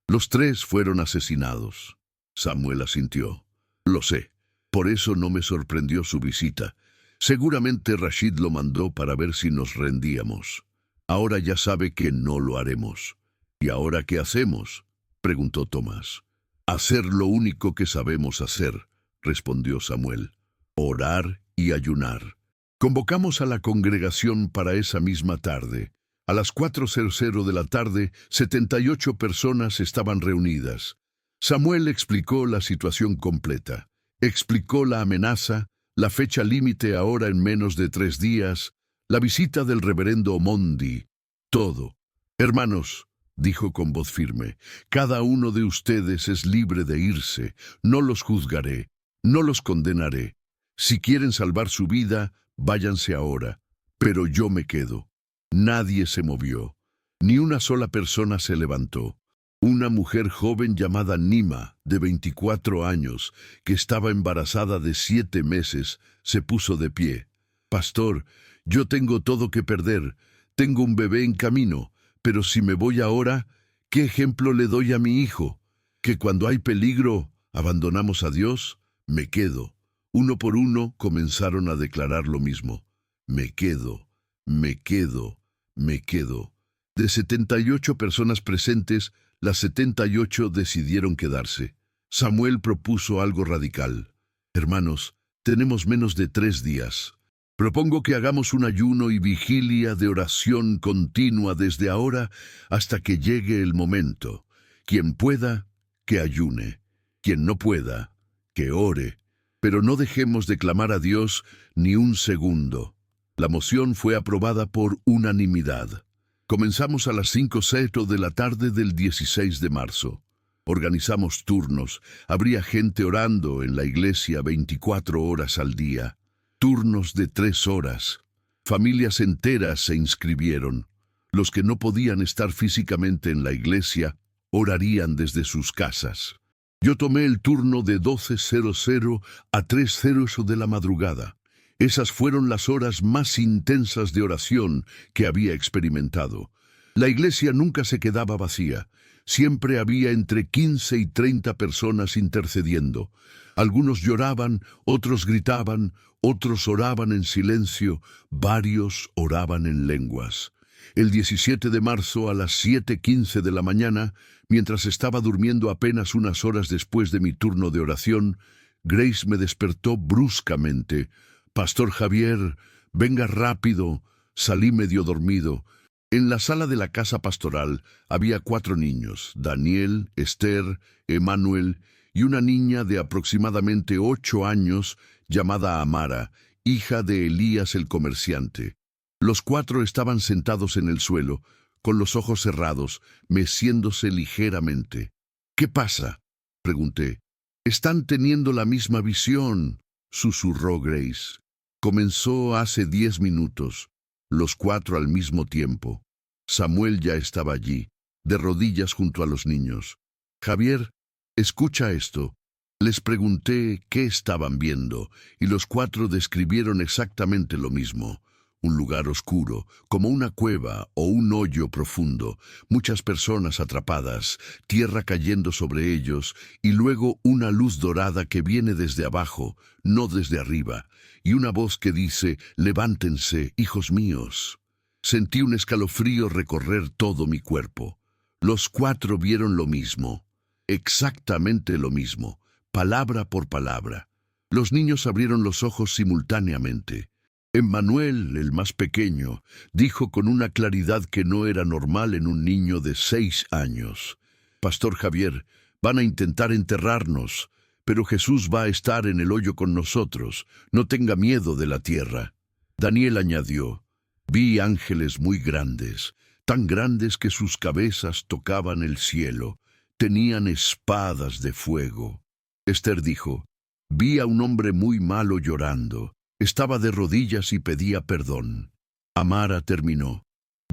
Los 3 fueron asesinados. Samuel asintió. Lo sé. Por eso no me sorprendió su visita. Seguramente Rashid lo mandó para ver si nos rendíamos. Ahora ya sabe que no lo haremos. ¿Y ahora qué hacemos?, preguntó Tomás. Hacer lo único que sabemos hacer, respondió Samuel. Orar y ayunar. Convocamos a la congregación para esa misma tarde. A las 4:00 de la tarde, 78 personas estaban reunidas. Samuel explicó la situación completa. Explicó la amenaza, la fecha límite ahora en menos de 3 días, la visita del reverendo Omondi. Todo. Hermanos, dijo con voz firme, cada uno de ustedes es libre de irse. No los juzgaré, no los condenaré. Si quieren salvar su vida, váyanse ahora. Pero yo me quedo. Nadie se movió. Ni una sola persona se levantó. Una mujer joven llamada Nima, de 24 años, que estaba embarazada de 7 meses, se puso de pie. Pastor, yo tengo todo que perder. Tengo un bebé en camino. Pero si me voy ahora, ¿qué ejemplo le doy a mi hijo? ¿Que cuando hay peligro abandonamos a Dios? Me quedo. Uno por uno comenzaron a declarar lo mismo. Me quedo, me quedo, me quedo. De 78 personas presentes, las 78 decidieron quedarse. Samuel propuso algo radical. Hermanos, tenemos menos de 3 días. Propongo que hagamos un ayuno y vigilia de oración continua desde ahora hasta que llegue el momento. Quien pueda, que ayune. Quien no pueda, que ore. Pero no dejemos de clamar a Dios ni un segundo. La moción fue aprobada por unanimidad. Comenzamos a las 5:00 de la tarde del 16 de marzo. Organizamos turnos. Habría gente orando en la iglesia 24 horas al día. Turnos de 3 horas. Familias enteras se inscribieron. Los que no podían estar físicamente en la iglesia orarían desde sus casas. Yo tomé el turno de 12:00 a 3:00 de la madrugada. Esas fueron las horas más intensas de oración que había experimentado. La iglesia nunca se quedaba vacía. Siempre había entre 15 y 30 personas intercediendo. Algunos lloraban, otros gritaban, otros oraban en silencio, varios oraban en lenguas. El 17 de marzo a las 7:15 de la mañana, mientras estaba durmiendo apenas unas horas después de mi turno de oración, Grace me despertó bruscamente. «Pastor Javier, venga rápido». Salí medio dormido. En la sala de la casa pastoral había 4 niños: Daniel, Esther, Emmanuel y una niña de aproximadamente 8 años llamada Amara, hija de Elías el comerciante. Los 4 estaban sentados en el suelo, con los ojos cerrados, meciéndose ligeramente. «¿Qué pasa?», pregunté. «Están teniendo la misma visión», susurró Grace. «Comenzó hace 10 minutos, los 4 al mismo tiempo». Samuel ya estaba allí, de rodillas junto a los niños. «Javier, escucha esto». Les pregunté qué estaban viendo, y los 4 describieron exactamente lo mismo. Un lugar oscuro, como una cueva o un hoyo profundo, muchas personas atrapadas, tierra cayendo sobre ellos, y luego una luz dorada que viene desde abajo, no desde arriba, y una voz que dice: «Levántense, hijos míos». Sentí un escalofrío recorrer todo mi cuerpo. Los 4 vieron lo mismo, exactamente lo mismo, palabra por palabra. Los niños abrieron los ojos simultáneamente. Emmanuel, el más pequeño, dijo con una claridad que no era normal en un niño de 6 años: «Pastor Javier, van a intentar enterrarnos, pero Jesús va a estar en el hoyo con nosotros. No tenga miedo de la tierra». Daniel añadió: «Vi ángeles muy grandes, tan grandes que sus cabezas tocaban el cielo. Tenían espadas de fuego». Esther dijo: «Vi a un hombre muy malo llorando. Estaba de rodillas y pedía perdón». Amara terminó: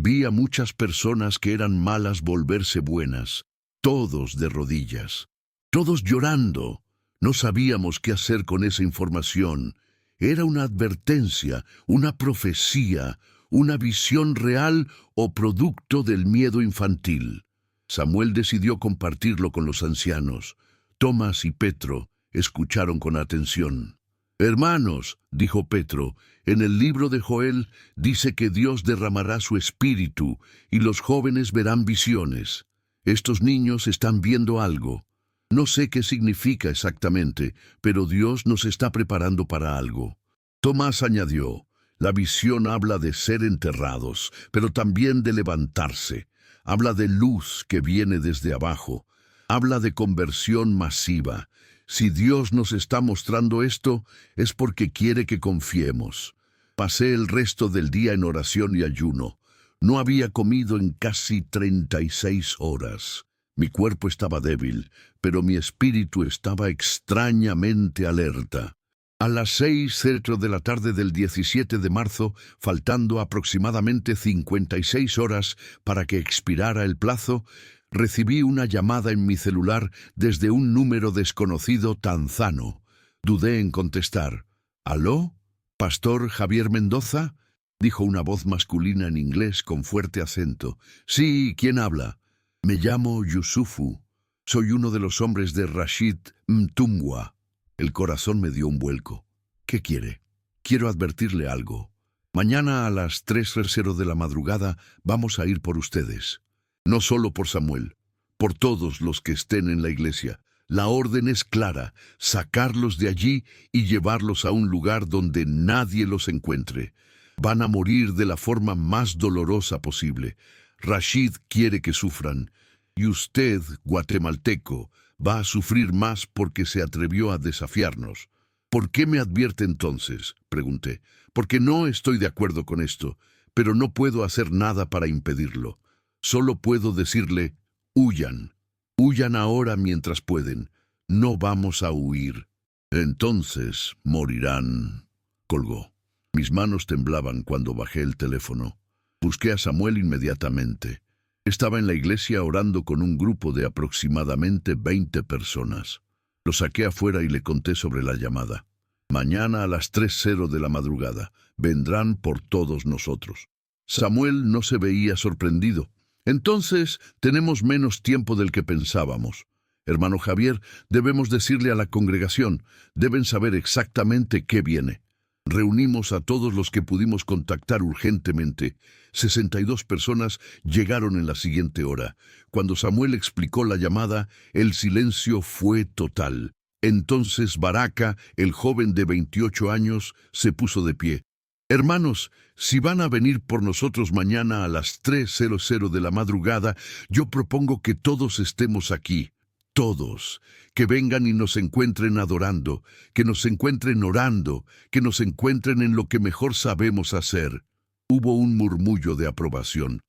«Vi a muchas personas que eran malas volverse buenas, todos de rodillas, todos llorando. No sabíamos qué hacer con esa información. Era una advertencia, una profecía, una visión real o producto del miedo infantil». Samuel decidió compartirlo con los ancianos. Tomás y Petro escucharon con atención. «Hermanos», dijo Petro, «en el libro de Joel dice que Dios derramará su espíritu y los jóvenes verán visiones. Estos niños están viendo algo. No sé qué significa exactamente, pero Dios nos está preparando para algo». Tomás añadió: «La visión habla de ser enterrados, pero también de levantarse. Habla de luz que viene desde abajo. Habla de conversión masiva. Si Dios nos está mostrando esto, es porque quiere que confiemos». Pasé el resto del día en oración y ayuno. No había comido en casi 36 horas. Mi cuerpo estaba débil, pero mi espíritu estaba extrañamente alerta. A las 6:00 de la tarde del 17 de marzo, faltando aproximadamente 56 horas para que expirara el plazo, recibí una llamada en mi celular desde un número desconocido tanzano. Dudé en contestar. «¿Aló? ¿Pastor Javier Mendoza?», dijo una voz masculina en inglés con fuerte acento. «Sí, ¿quién habla?». «Me llamo Yusufu. Soy uno de los hombres de Rashid Mtungwa». El corazón me dio un vuelco. «¿Qué quiere?». «Quiero advertirle algo. Mañana a las 3:00 de la madrugada vamos a ir por ustedes. No solo por Samuel, por todos los que estén en la iglesia. La orden es clara: sacarlos de allí y llevarlos a un lugar donde nadie los encuentre. Van a morir de la forma más dolorosa posible. Rashid quiere que sufran. Y usted, guatemalteco, va a sufrir más porque se atrevió a desafiarnos». «¿Por qué me advierte entonces?», pregunté. «Porque no estoy de acuerdo con esto, pero no puedo hacer nada para impedirlo. Solo puedo decirle: huyan. Huyan ahora mientras pueden. No vamos a huir. Entonces morirán». Colgó. Mis manos temblaban cuando bajé el teléfono. Busqué a Samuel inmediatamente. Estaba en la iglesia orando con un grupo de aproximadamente 20 personas. Lo saqué afuera y le conté sobre la llamada. «Mañana a las 3:00 de la madrugada vendrán por todos nosotros». Samuel no se veía sorprendido. Entonces, tenemos menos tiempo del que pensábamos. Hermano Javier, debemos decirle a la congregación, deben saber exactamente qué viene. Reunimos a todos los que pudimos contactar urgentemente. 62 personas llegaron en la siguiente hora. Cuando Samuel explicó la llamada, el silencio fue total. Entonces Baraka, el joven de 28 años, se puso de pie. Hermanos, si van a venir por nosotros mañana a las 3:00 de la madrugada, yo propongo que todos estemos aquí. Todos, que vengan y nos encuentren adorando, que nos encuentren orando, que nos encuentren en lo que mejor sabemos hacer. Hubo un murmullo de aprobación.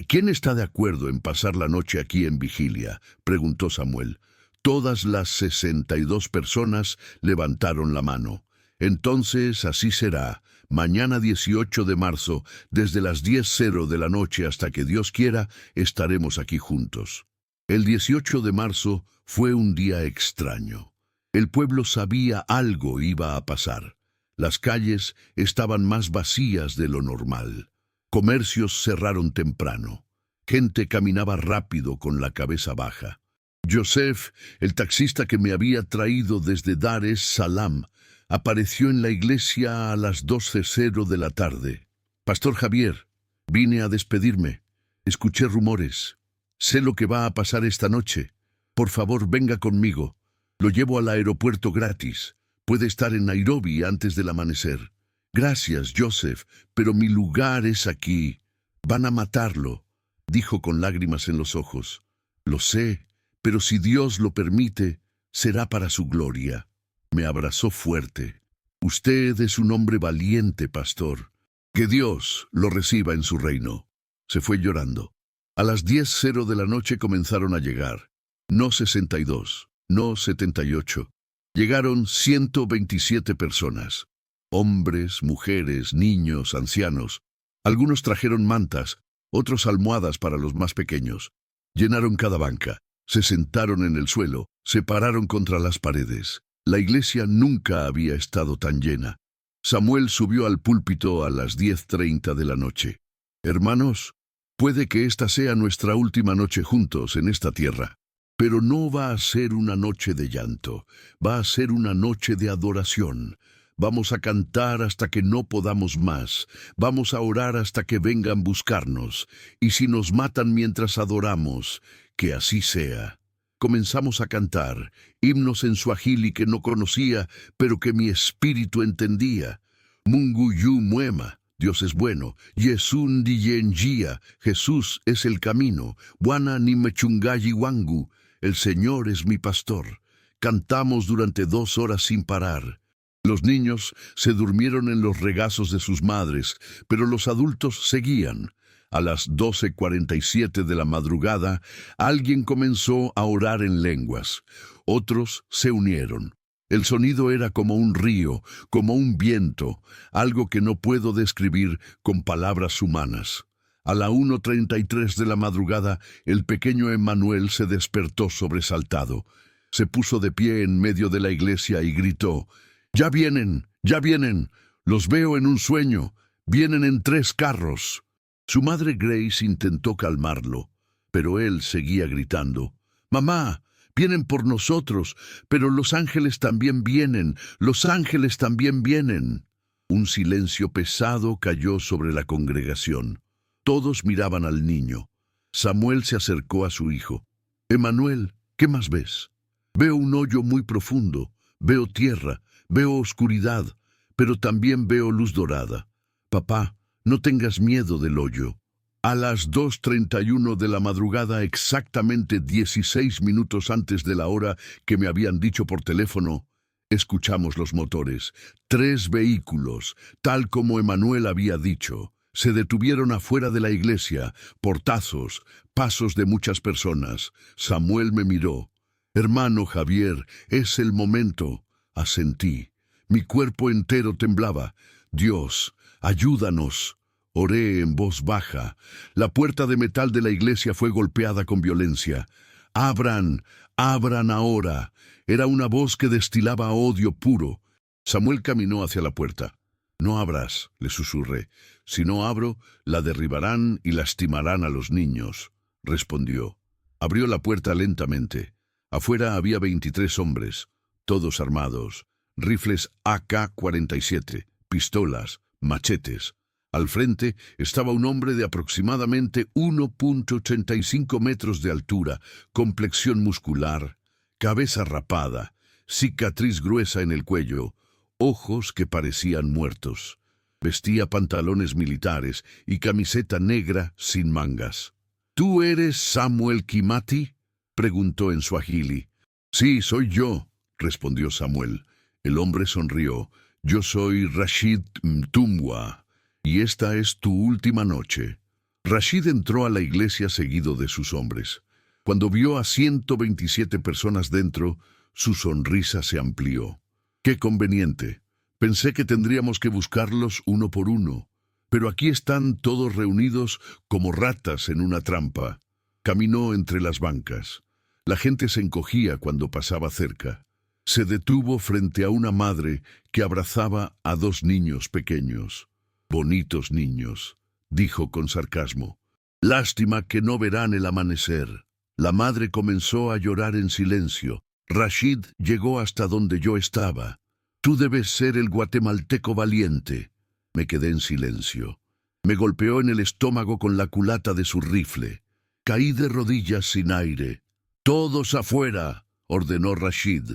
¿Quién está de acuerdo en pasar la noche aquí en vigilia?, preguntó Samuel. Todas las 62 personas levantaron la mano. Entonces así será. Mañana 18 de marzo, desde las 10:00 de la noche hasta que Dios quiera, estaremos aquí juntos. El 18 de marzo fue un día extraño. El pueblo sabía algo iba a pasar. Las calles estaban más vacías de lo normal. Comercios cerraron temprano. Gente caminaba rápido con la cabeza baja. Joseph, el taxista que me había traído desde Dar es Salaam, apareció en la iglesia a las 12:00 de la tarde. Pastor Javier, vine a despedirme. Escuché rumores. Sé lo que va a pasar esta noche. Por favor, venga conmigo. Lo llevo al aeropuerto gratis. Puede estar en Nairobi antes del amanecer. Gracias, Joseph, pero mi lugar es aquí. Van a matarlo, dijo con lágrimas en los ojos. Lo sé, pero si Dios lo permite, será para su gloria. Me abrazó fuerte. Usted es un hombre valiente, pastor. Que Dios lo reciba en su reino. Se fue llorando. A las 10:00 de la noche comenzaron a llegar. No 62, no 78. Llegaron 127 personas. Hombres, mujeres, niños, ancianos. Algunos trajeron mantas, otros almohadas para los más pequeños. Llenaron cada banca. Se sentaron en el suelo, se pararon contra las paredes. La iglesia nunca había estado tan llena. Samuel subió al púlpito a las 10:30 de la noche. Hermanos, puede que esta sea nuestra última noche juntos en esta tierra, pero no va a ser una noche de llanto, va a ser una noche de adoración. Vamos a cantar hasta que no podamos más, vamos a orar hasta que vengan a buscarnos, y si nos matan mientras adoramos, que así sea. Comenzamos a cantar himnos en suajili que no conocía, pero que mi espíritu entendía. Mungu yu muema, Dios es bueno. Yesun diyenjia, Jesús es el camino. Bwana ni mechungayi wangu, el Señor es mi pastor. Cantamos durante 2 horas sin parar. Los niños se durmieron en los regazos de sus madres, pero los adultos seguían. A las 12:47 de la madrugada, alguien comenzó a orar en lenguas. Otros se unieron. El sonido era como un río, como un viento, algo que no puedo describir con palabras humanas. A la 1:33 de la madrugada, el pequeño Emmanuel se despertó sobresaltado. Se puso de pie en medio de la iglesia y gritó: ¡Ya vienen! ¡Ya vienen! ¡Los veo en un sueño! ¡Vienen en 3 carros! Su madre Grace intentó calmarlo, pero él seguía gritando: ¡Mamá! Vienen por nosotros, pero los ángeles también vienen, los ángeles también vienen. Un silencio pesado cayó sobre la congregación. Todos miraban al niño. Samuel se acercó a su hijo. Emmanuel, ¿qué más ves? Veo un hoyo muy profundo, veo tierra, veo oscuridad, pero también veo luz dorada. Papá, no tengas miedo del hoyo. A las 2:31 de la madrugada, exactamente 16 minutos antes de la hora que me habían dicho por teléfono, escuchamos los motores. 3 vehículos, tal como Emmanuel había dicho, se detuvieron afuera de la iglesia, portazos, pasos de muchas personas. Samuel me miró. Hermano Javier, es el momento. Asentí. Mi cuerpo entero temblaba. Dios, ayúdanos. Oré en voz baja. La puerta de metal de la iglesia fue golpeada con violencia. ¡Abran! ¡Abran ahora! Era una voz que destilaba odio puro. Samuel caminó hacia la puerta. No abras, le susurré. Si no abro, la derribarán y lastimarán a los niños. respondió. Abrió la puerta lentamente. Afuera había 23 hombres, todos armados, rifles AK-47, pistolas, machetes. Al frente estaba un hombre de aproximadamente 1,85 metros de altura, complexión muscular, cabeza rapada, cicatriz gruesa en el cuello, ojos que parecían muertos. Vestía pantalones militares y camiseta negra sin mangas. ¿Tú eres Samuel Kimati?, preguntó en suajili. Sí, soy yo, respondió Samuel. El hombre sonrió. Yo soy Rashid Mtumwa, y esta es tu última noche. Rashid entró a la iglesia seguido de sus hombres. Cuando vio a 127 personas dentro, su sonrisa se amplió. ¡Qué conveniente! Pensé que tendríamos que buscarlos uno por uno, pero aquí están todos reunidos como ratas en una trampa. Caminó entre las bancas. La gente se encogía cuando pasaba cerca. Se detuvo frente a una madre que abrazaba a 2 niños pequeños. Bonitos niños, dijo con sarcasmo. Lástima que no verán el amanecer. La madre comenzó a llorar en silencio. Rashid llegó hasta donde yo estaba. Tú debes ser el guatemalteco valiente. Me quedé en silencio. Me golpeó en el estómago con la culata de su rifle. Caí de rodillas sin aire. «Todos afuera», ordenó Rashid.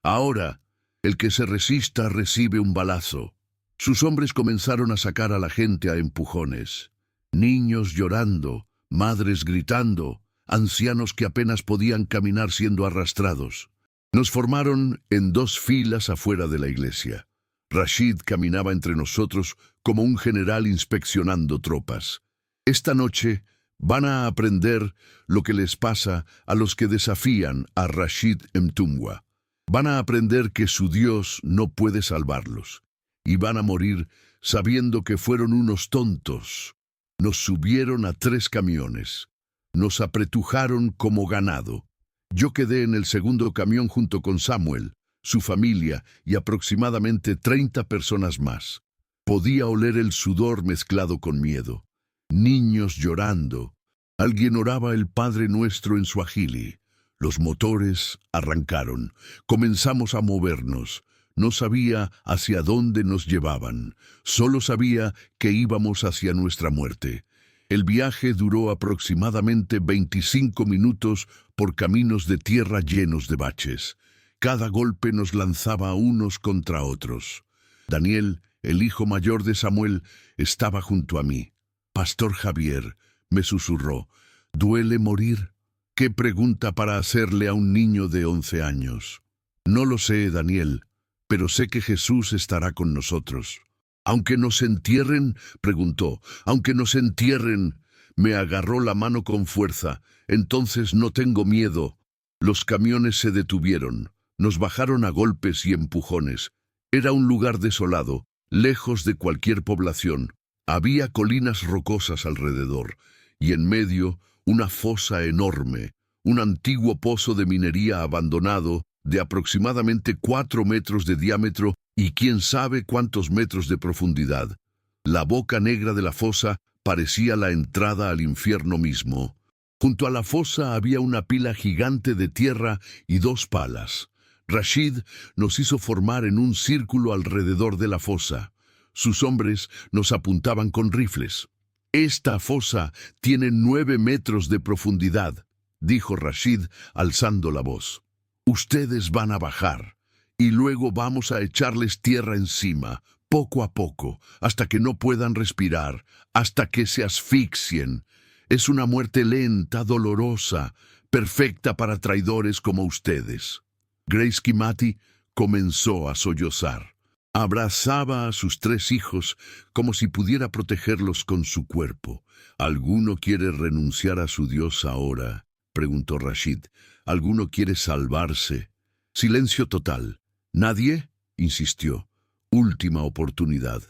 «Ahora, el que se resista recibe un balazo». Sus hombres comenzaron a sacar a la gente a empujones. Niños llorando, madres gritando, ancianos que apenas podían caminar siendo arrastrados. Nos formaron en 2 filas afuera de la iglesia. Rashid caminaba entre nosotros como un general inspeccionando tropas. Esta noche van a aprender lo que les pasa a los que desafían a Rashid Mtumwa. Van a aprender que su Dios no puede salvarlos. Y van a morir sabiendo que fueron unos tontos. Nos subieron a 3 camiones. Nos apretujaron como ganado. Yo quedé en el segundo camión junto con Samuel, su familia y aproximadamente 30 personas más. Podía oler el sudor mezclado con miedo. Niños llorando. Alguien oraba el Padre Nuestro en suajili. Los motores arrancaron. Comenzamos a movernos. No sabía hacia dónde nos llevaban. Solo sabía que íbamos hacia nuestra muerte. El viaje duró aproximadamente 25 minutos por caminos de tierra llenos de baches. Cada golpe nos lanzaba unos contra otros. Daniel, el hijo mayor de Samuel, estaba junto a mí. «Pastor Javier», me susurró, «¿duele morir?» ¿Qué pregunta para hacerle a un niño de 11 años? No lo sé, Daniel, pero sé que Jesús estará con nosotros. «¿Aunque nos entierren?», preguntó. «Aunque nos entierren». Me agarró la mano con fuerza. «Entonces no tengo miedo». Los camiones se detuvieron. Nos bajaron a golpes y empujones. Era un lugar desolado, lejos de cualquier población. Había colinas rocosas alrededor, y en medio una fosa enorme, un antiguo pozo de minería abandonado de aproximadamente 4 metros de diámetro y quién sabe cuántos metros de profundidad. La boca negra de la fosa parecía la entrada al infierno mismo. Junto a la fosa había una pila gigante de tierra y 2 palas. Rashid nos hizo formar en un círculo alrededor de la fosa. Sus hombres nos apuntaban con rifles. «Esta fosa tiene 9 metros de profundidad», dijo Rashid alzando la voz. «Ustedes van a bajar, y luego vamos a echarles tierra encima, poco a poco, hasta que no puedan respirar, hasta que se asfixien. Es una muerte lenta, dolorosa, perfecta para traidores como ustedes». Grace Kimati comenzó a sollozar. Abrazaba a sus 3 hijos como si pudiera protegerlos con su cuerpo. «¿Alguno quiere renunciar a su Dios ahora?», preguntó Rashid. «¿Alguno quiere salvarse?» Silencio total. «¿Nadie?», insistió. «Última oportunidad».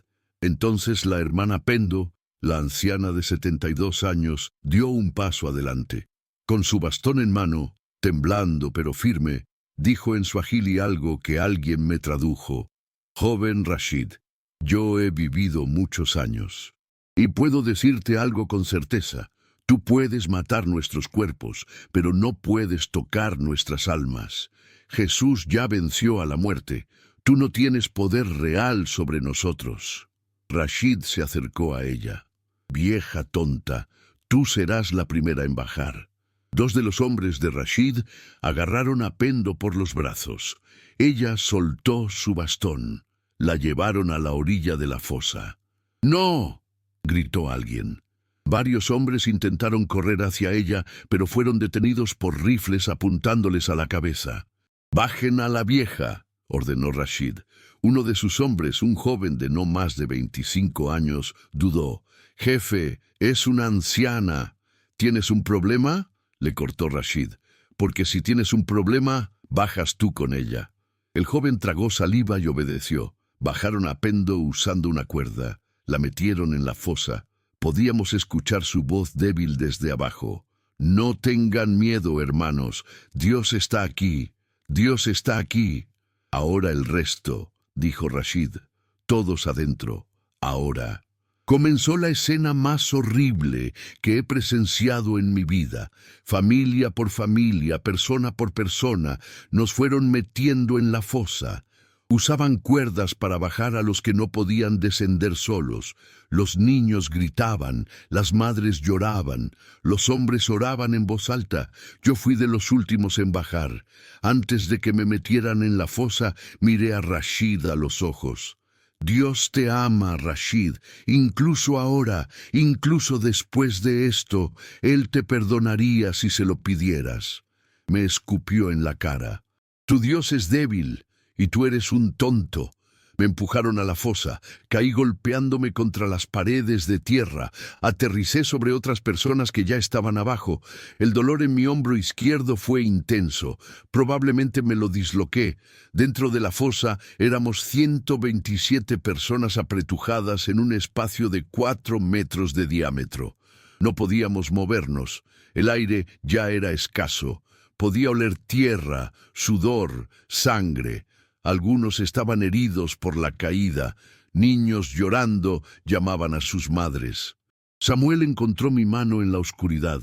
Entonces la hermana Pendo, la anciana de 72 años, dio un paso adelante. Con su bastón en mano, temblando pero firme, dijo en suajili algo que alguien me tradujo. «Joven Rashid, yo he vivido muchos años. Y puedo decirte algo con certeza. Tú puedes matar nuestros cuerpos, pero no puedes tocar nuestras almas. Jesús ya venció a la muerte. Tú no tienes poder real sobre nosotros. Rashid se acercó a ella. Vieja tonta, tú serás la primera en bajar. Dos de los hombres de Rashid agarraron a Pendo por los brazos. Ella soltó su bastón. La llevaron a la orilla de la fosa. ¡No!, gritó alguien. Varios hombres intentaron correr hacia ella, pero fueron detenidos por rifles apuntándoles a la cabeza. «Bajen a la vieja», ordenó Rashid. Uno de sus hombres, un joven de no más de 25 años, dudó. «Jefe, es una anciana». «¿Tienes un problema?», le cortó Rashid. «Porque si tienes un problema, bajas tú con ella». El joven tragó saliva y obedeció. Bajaron a Pendo usando una cuerda. La metieron en la fosa. Podíamos escuchar su voz débil desde abajo. «No tengan miedo, hermanos. Dios está aquí. Dios está aquí». «Ahora el resto», dijo Rashid. «Todos adentro. Ahora». Comenzó la escena más horrible que he presenciado en mi vida. Familia por familia, persona por persona, nos fueron metiendo en la fosa. Usaban cuerdas para bajar a los que no podían descender solos. Los niños gritaban, las madres lloraban, los hombres oraban en voz alta. Yo fui de los últimos en bajar. Antes de que me metieran en la fosa, miré a Rashid a los ojos. «Dios te ama, Rashid, incluso ahora, incluso después de esto, Él te perdonaría si se lo pidieras». Me escupió en la cara. «Tu Dios es débil, y tú eres un tonto». Me empujaron a la fosa, caí golpeándome contra las paredes de tierra, aterricé sobre otras personas que ya estaban abajo. El dolor en mi hombro izquierdo fue intenso, probablemente me lo disloqué. Dentro de la fosa éramos 127 personas apretujadas en un espacio de 4 metros de diámetro. No podíamos movernos, el aire ya era escaso, podía oler tierra, sudor, sangre. Algunos estaban heridos por la caída. Niños llorando llamaban a sus madres. Samuel encontró mi mano en la oscuridad.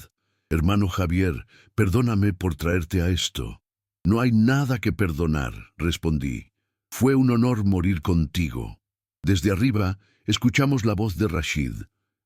«Hermano Javier, perdóname por traerte a esto». «No hay nada que perdonar», respondí. «Fue un honor morir contigo». Desde arriba escuchamos la voz de Rashid.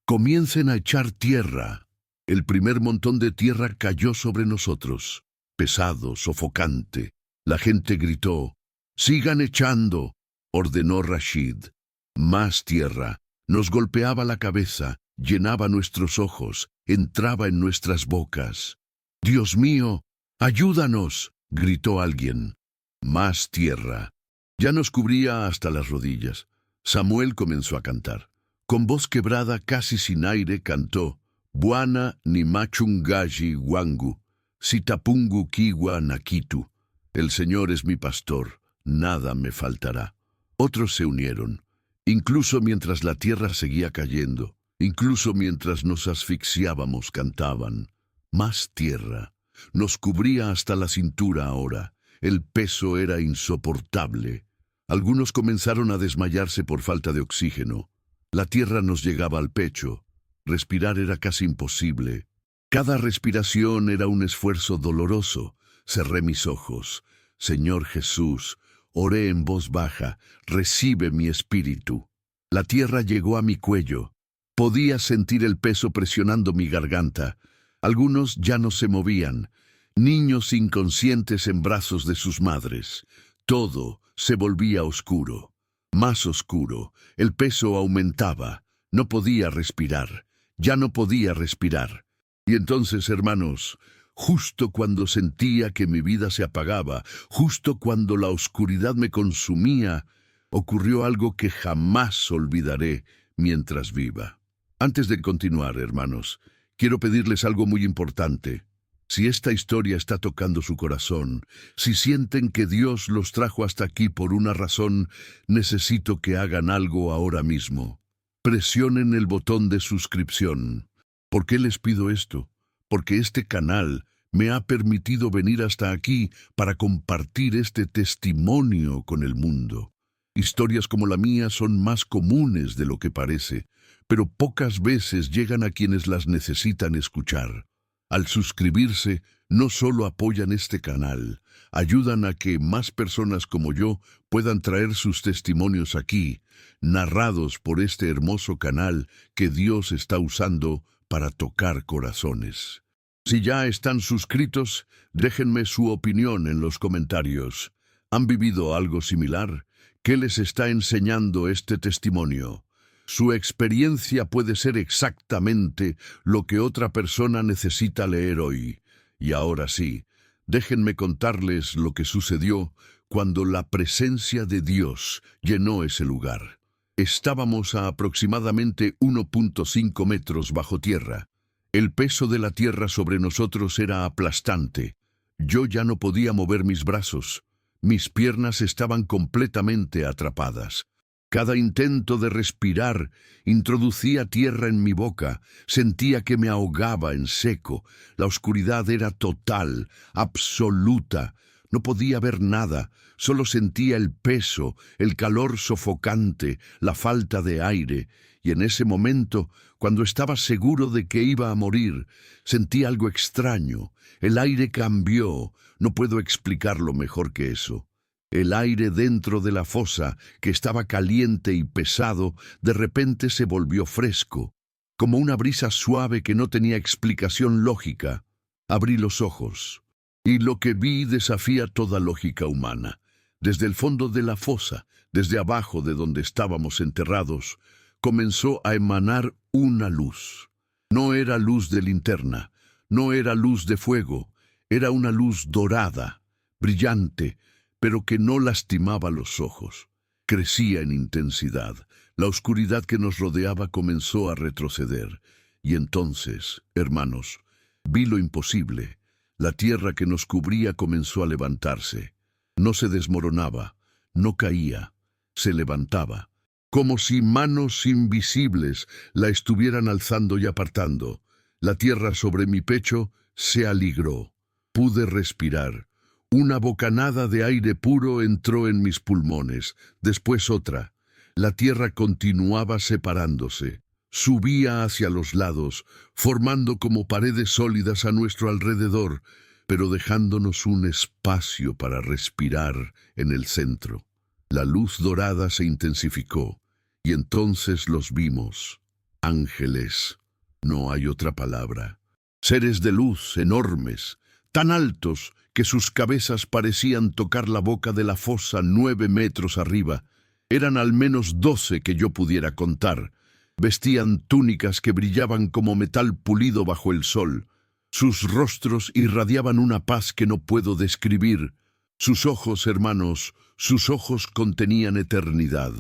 «Comiencen a echar tierra». El primer montón de tierra cayó sobre nosotros. Pesado, sofocante. La gente gritó. «Sigan echando», ordenó Rashid. Más tierra. Nos golpeaba la cabeza, llenaba nuestros ojos, entraba en nuestras bocas. «Dios mío, ayúdanos», gritó alguien. Más tierra. Ya nos cubría hasta las rodillas. Samuel comenzó a cantar. Con voz quebrada, casi sin aire, cantó. «Buana ni machungaji wangu, sitapungu kiwa nakitu». El Señor es mi pastor. Nada me faltará. Otros se unieron, incluso mientras la tierra seguía cayendo, incluso mientras nos asfixiábamos, cantaban. Más tierra. Nos cubría hasta la cintura ahora. El peso era insoportable. Algunos comenzaron a desmayarse por falta de oxígeno. La tierra nos llegaba al pecho. Respirar era casi imposible. Cada respiración era un esfuerzo doloroso. Cerré mis ojos. «Señor Jesús», oré en voz baja, «recibe mi espíritu». La tierra llegó a mi cuello. Podía sentir el peso presionando mi garganta. Algunos ya no se movían. Niños inconscientes en brazos de sus madres. Todo se volvía oscuro. Más oscuro. El peso aumentaba. No podía respirar. Ya no podía respirar. Y entonces, hermanos, justo cuando sentía que mi vida se apagaba, justo cuando la oscuridad me consumía, ocurrió algo que jamás olvidaré mientras viva. Antes de continuar, hermanos, quiero pedirles algo muy importante. Si esta historia está tocando su corazón, si sienten que Dios los trajo hasta aquí por una razón, necesito que hagan algo ahora mismo. Presionen el botón de suscripción. ¿Por qué les pido esto? Porque este canal me ha permitido venir hasta aquí para compartir este testimonio con el mundo. Historias como la mía son más comunes de lo que parece. pero pocas veces llegan a quienes las necesitan escuchar. Al suscribirse, no solo apoyan este canal, ayudan a que más personas como yo puedan traer sus testimonios aquí, narrados por este hermoso canal que Dios está usando para tocar corazones. Si ya están suscritos, déjenme su opinión en los comentarios. ¿Han vivido algo similar? ¿Qué les está enseñando este testimonio? Su experiencia puede ser exactamente lo que otra persona necesita leer hoy. Y ahora sí, déjenme contarles lo que sucedió cuando la presencia de Dios llenó ese lugar. Estábamos a aproximadamente 1.5 metros bajo tierra. El peso de la tierra sobre nosotros era aplastante. Yo ya no podía mover mis brazos. Mis piernas estaban completamente atrapadas. Cada intento de respirar introducía tierra en mi boca, sentía que me ahogaba en seco. La oscuridad era total, absoluta. No podía ver nada, solo sentía el peso, el calor sofocante, la falta de aire. Y en ese momento, cuando estaba seguro de que iba a morir, sentí algo extraño. El aire cambió, no puedo explicarlo mejor que eso. El aire dentro de la fosa, que estaba caliente y pesado, de repente se volvió fresco, como una brisa suave que no tenía explicación lógica. Abrí los ojos, y lo que vi desafía toda lógica humana. Desde el fondo de la fosa, desde abajo de donde estábamos enterrados, comenzó a emanar una luz. No era luz de linterna, no era luz de fuego, era una luz dorada, brillante, pero que no lastimaba los ojos. Crecía en intensidad. La oscuridad que nos rodeaba comenzó a retroceder. Y entonces, hermanos, vi lo imposible. La tierra que nos cubría comenzó a levantarse. No se desmoronaba, no caía, se levantaba, como si manos invisibles la estuvieran alzando y apartando. La tierra sobre mi pecho se aligró. Pude respirar. Una bocanada de aire puro entró en mis pulmones, después otra. La tierra continuaba separándose. Subía hacia los lados, formando como paredes sólidas a nuestro alrededor, pero dejándonos un espacio para respirar en el centro. La luz dorada se intensificó, y entonces los vimos. Ángeles, no hay otra palabra. Seres de luz enormes, tan altos que sus cabezas parecían tocar la boca de la fosa 9 metros arriba. Eran al menos 12 que yo pudiera contar. Vestían túnicas que brillaban como metal pulido bajo el sol. Sus rostros irradiaban una paz que no puedo describir. Sus ojos, hermanos, sus ojos contenían eternidad.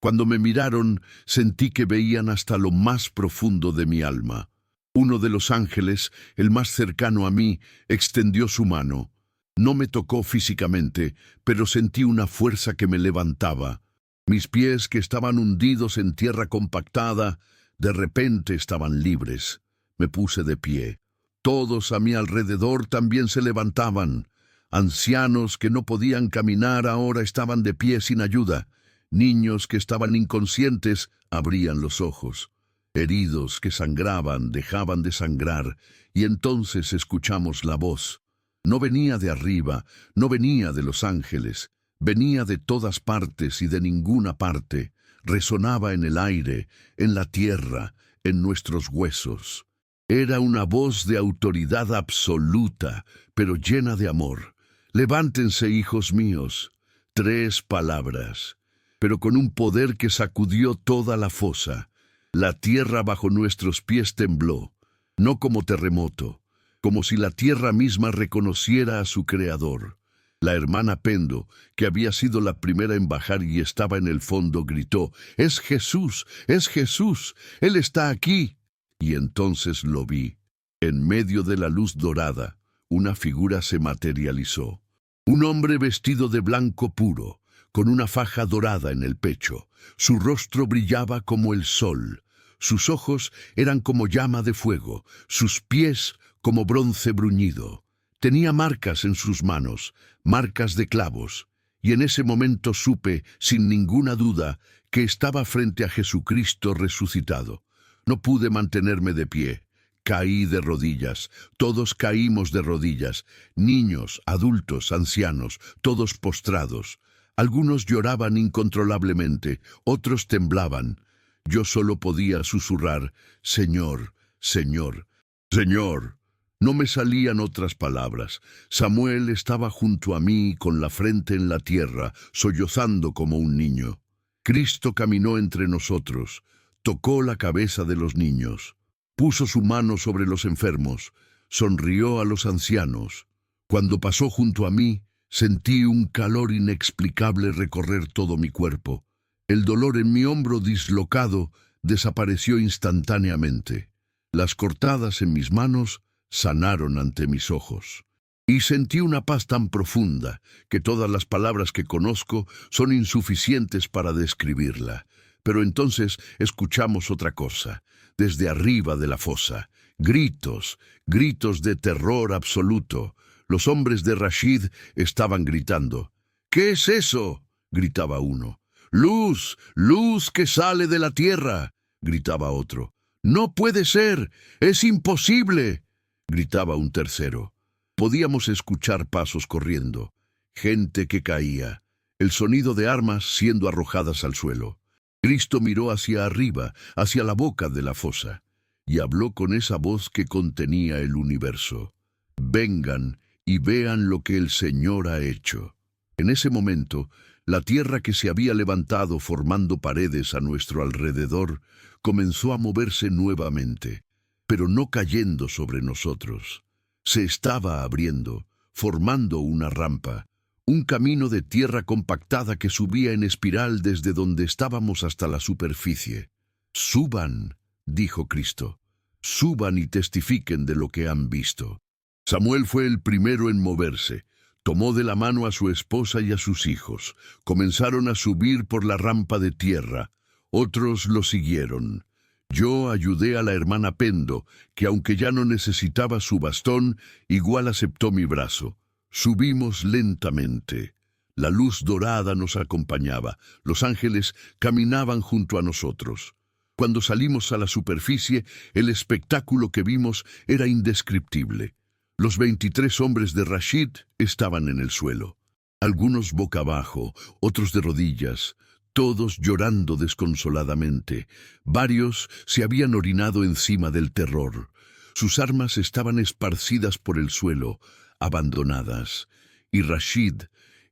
Cuando me miraron, sentí que veían hasta lo más profundo de mi alma. Uno de los ángeles, el más cercano a mí, extendió su mano. No me tocó físicamente, pero sentí una fuerza que me levantaba. Mis pies, que estaban hundidos en tierra compactada, de repente estaban libres. Me puse de pie. Todos a mi alrededor también se levantaban. Ancianos que no podían caminar ahora estaban de pie sin ayuda. Niños que estaban inconscientes abrían los ojos. Heridos que sangraban dejaban de sangrar, y entonces escuchamos la voz. No venía de arriba, no venía de los ángeles, venía de todas partes y de ninguna parte. Resonaba en el aire, en la tierra, en nuestros huesos. Era una voz de autoridad absoluta, pero llena de amor. Levántense, hijos míos. 3 palabras, pero con un poder que sacudió toda la fosa. La tierra bajo nuestros pies tembló, no como terremoto, como si la tierra misma reconociera a su creador. La hermana Pendo, que había sido la primera en bajar y estaba en el fondo, gritó: ¡Es Jesús! ¡Es Jesús! ¡Él está aquí! Y entonces lo vi. En medio de la luz dorada, una figura se materializó. Un hombre vestido de blanco puro, con una faja dorada en el pecho. Su rostro brillaba como el sol. Sus ojos eran como llama de fuego, sus pies como bronce bruñido. Tenía marcas en sus manos, marcas de clavos, y en ese momento supe, sin ninguna duda, que estaba frente a Jesucristo resucitado. No pude mantenerme de pie. Caí de rodillas, todos caímos de rodillas, niños, adultos, ancianos, todos postrados. Algunos lloraban incontrolablemente, otros temblaban. Yo solo podía susurrar, Señor, Señor, Señor. No me salían otras palabras. Samuel estaba junto a mí con la frente en la tierra, sollozando como un niño. Cristo caminó entre nosotros, tocó la cabeza de los niños, puso su mano sobre los enfermos, sonrió a los ancianos. Cuando pasó junto a mí, sentí un calor inexplicable recorrer todo mi cuerpo. El dolor en mi hombro dislocado desapareció instantáneamente. Las cortadas en mis manos sanaron ante mis ojos. Y sentí una paz tan profunda que todas las palabras que conozco son insuficientes para describirla. Pero entonces escuchamos otra cosa, desde arriba de la fosa. Gritos, gritos de terror absoluto. Los hombres de Rashid estaban gritando. «¿Qué es eso?», gritaba uno. «¡Luz, luz que sale de la tierra!», gritaba otro. «¡No puede ser! ¡Es imposible!», gritaba un tercero. Podíamos escuchar pasos corriendo, gente que caía, el sonido de armas siendo arrojadas al suelo. Cristo miró hacia arriba, hacia la boca de la fosa, y habló con esa voz que contenía el universo. «Vengan y vean lo que el Señor ha hecho». En ese momento, la tierra que se había levantado formando paredes a nuestro alrededor comenzó a moverse nuevamente, pero no cayendo sobre nosotros. Se estaba abriendo, formando una rampa, un camino de tierra compactada que subía en espiral desde donde estábamos hasta la superficie. «Suban», dijo Cristo, «suban y testifiquen de lo que han visto». Samuel fue el primero en moverse. Tomó de la mano a su esposa y a sus hijos. Comenzaron a subir por la rampa de tierra. Otros lo siguieron. Yo ayudé a la hermana Pendo, que aunque ya no necesitaba su bastón, igual aceptó mi brazo. Subimos lentamente. La luz dorada nos acompañaba. Los ángeles caminaban junto a nosotros. Cuando salimos a la superficie, el espectáculo que vimos era indescriptible. Los 23 hombres de Rashid estaban en el suelo. Algunos boca abajo, otros de rodillas, todos llorando desconsoladamente. Varios se habían orinado encima del terror. Sus armas estaban esparcidas por el suelo, abandonadas. Y Rashid,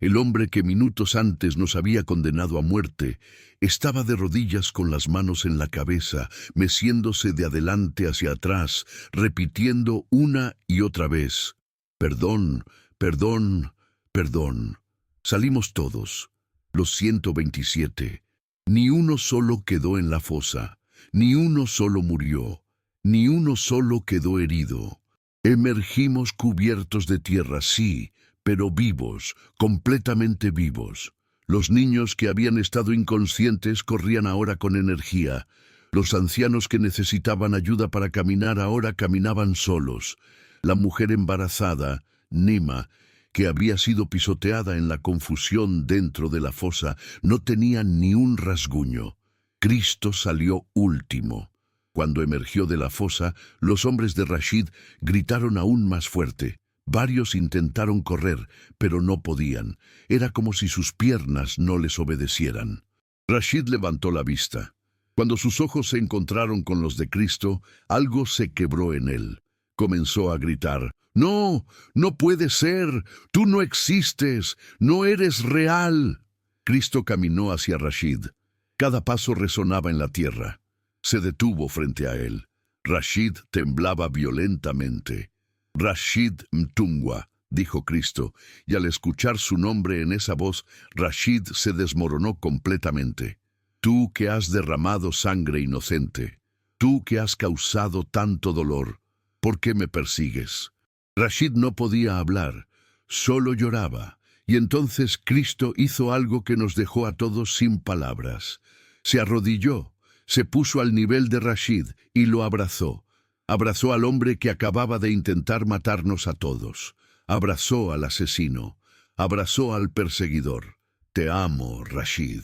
el hombre que minutos antes nos había condenado a muerte, estaba de rodillas con las manos en la cabeza, meciéndose de adelante hacia atrás, repitiendo una y otra vez: «Perdón, perdón, perdón». Salimos todos, los 127. Ni uno solo quedó en la fosa, ni uno solo murió, ni uno solo quedó herido. Emergimos cubiertos de tierra, sí, pero vivos, completamente vivos. Los niños que habían estado inconscientes corrían ahora con energía. Los ancianos que necesitaban ayuda para caminar ahora caminaban solos. La mujer embarazada, Nima, que había sido pisoteada en la confusión dentro de la fosa, no tenía ni un rasguño. Cristo salió último. Cuando emergió de la fosa, los hombres de Rashid gritaron aún más fuerte. Varios intentaron correr, pero no podían. Era como si sus piernas no les obedecieran. Rashid levantó la vista. Cuando sus ojos se encontraron con los de Cristo, algo se quebró en él. Comenzó a gritar: «¡No! ¡No puede ser! ¡Tú no existes! ¡No eres real!». Cristo caminó hacia Rashid. Cada paso resonaba en la tierra. Se detuvo frente a él. Rashid temblaba violentamente. «Rashid Mtungwa», dijo Cristo, y al escuchar su nombre en esa voz, Rashid se desmoronó completamente. «Tú que has derramado sangre inocente, tú que has causado tanto dolor, ¿por qué me persigues?». Rashid no podía hablar, solo lloraba, y entonces Cristo hizo algo que nos dejó a todos sin palabras. Se arrodilló, se puso al nivel de Rashid y lo abrazó. Abrazó al hombre que acababa de intentar matarnos a todos. Abrazó al asesino. Abrazó al perseguidor. Te amo, Rashid,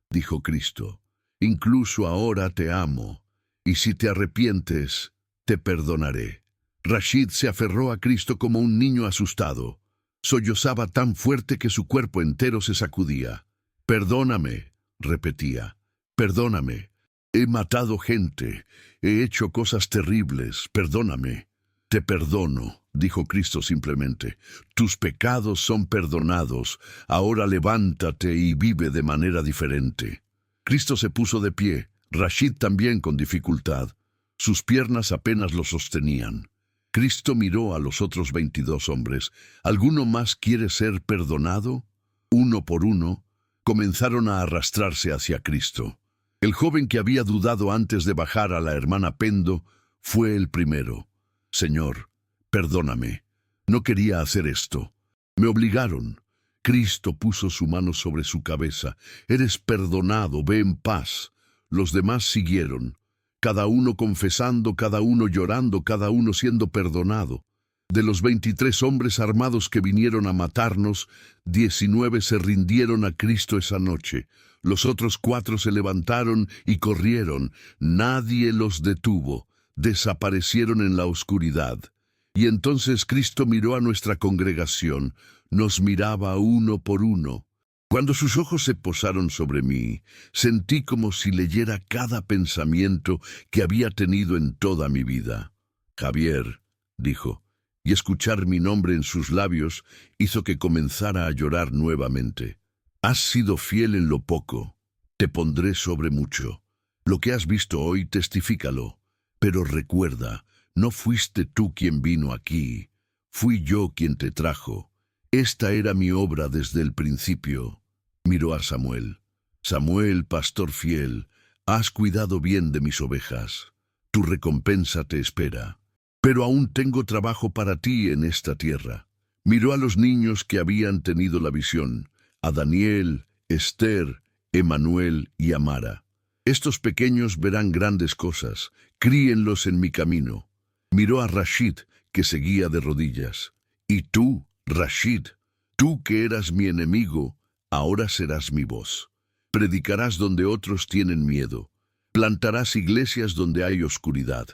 dijo Cristo. Incluso ahora te amo, y si te arrepientes, te perdonaré. Rashid se aferró a Cristo como un niño asustado. Sollozaba tan fuerte que su cuerpo entero se sacudía. Perdóname, repetía, perdóname. He matado gente, he hecho cosas terribles, perdóname. Te perdono, dijo Cristo simplemente. Tus pecados son perdonados, ahora levántate y vive de manera diferente. Cristo se puso de pie, Rashid también con dificultad. Sus piernas apenas lo sostenían. Cristo miró a los otros 22 hombres. ¿Alguno más quiere ser perdonado? Uno por uno, comenzaron a arrastrarse hacia Cristo. El joven que había dudado antes de bajar a la hermana Pendo fue el primero. Señor, perdóname. No quería hacer esto. Me obligaron. Cristo puso su mano sobre su cabeza. Eres perdonado, ve en paz. Los demás siguieron, cada uno confesando, cada uno llorando, cada uno siendo perdonado. De los 23 hombres armados que vinieron a matarnos, 19 se rindieron a Cristo esa noche. Los otros 4 se levantaron y corrieron. Nadie los detuvo. Desaparecieron en la oscuridad. Y entonces Cristo miró a nuestra congregación. Nos miraba uno por uno. Cuando sus ojos se posaron sobre mí, sentí como si leyera cada pensamiento que había tenido en toda mi vida. Javier, dijo, y escuchar mi nombre en sus labios hizo que comenzara a llorar nuevamente. Has sido fiel en lo poco, te pondré sobre mucho. Lo que has visto hoy, testifícalo. Pero recuerda, no fuiste tú quien vino aquí, fui yo quien te trajo. Esta era mi obra desde el principio. Miró a Samuel. Samuel, pastor fiel, has cuidado bien de mis ovejas. Tu recompensa te espera. Pero aún tengo trabajo para ti en esta tierra. Miró a los niños que habían tenido la visión, a Daniel, Esther, Emanuel y Amara. Estos pequeños verán grandes cosas, críenlos en mi camino. Miró a Rashid, que seguía de rodillas. Y tú, Rashid, tú que eras mi enemigo, ahora serás mi voz. Predicarás donde otros tienen miedo. Plantarás iglesias donde hay oscuridad.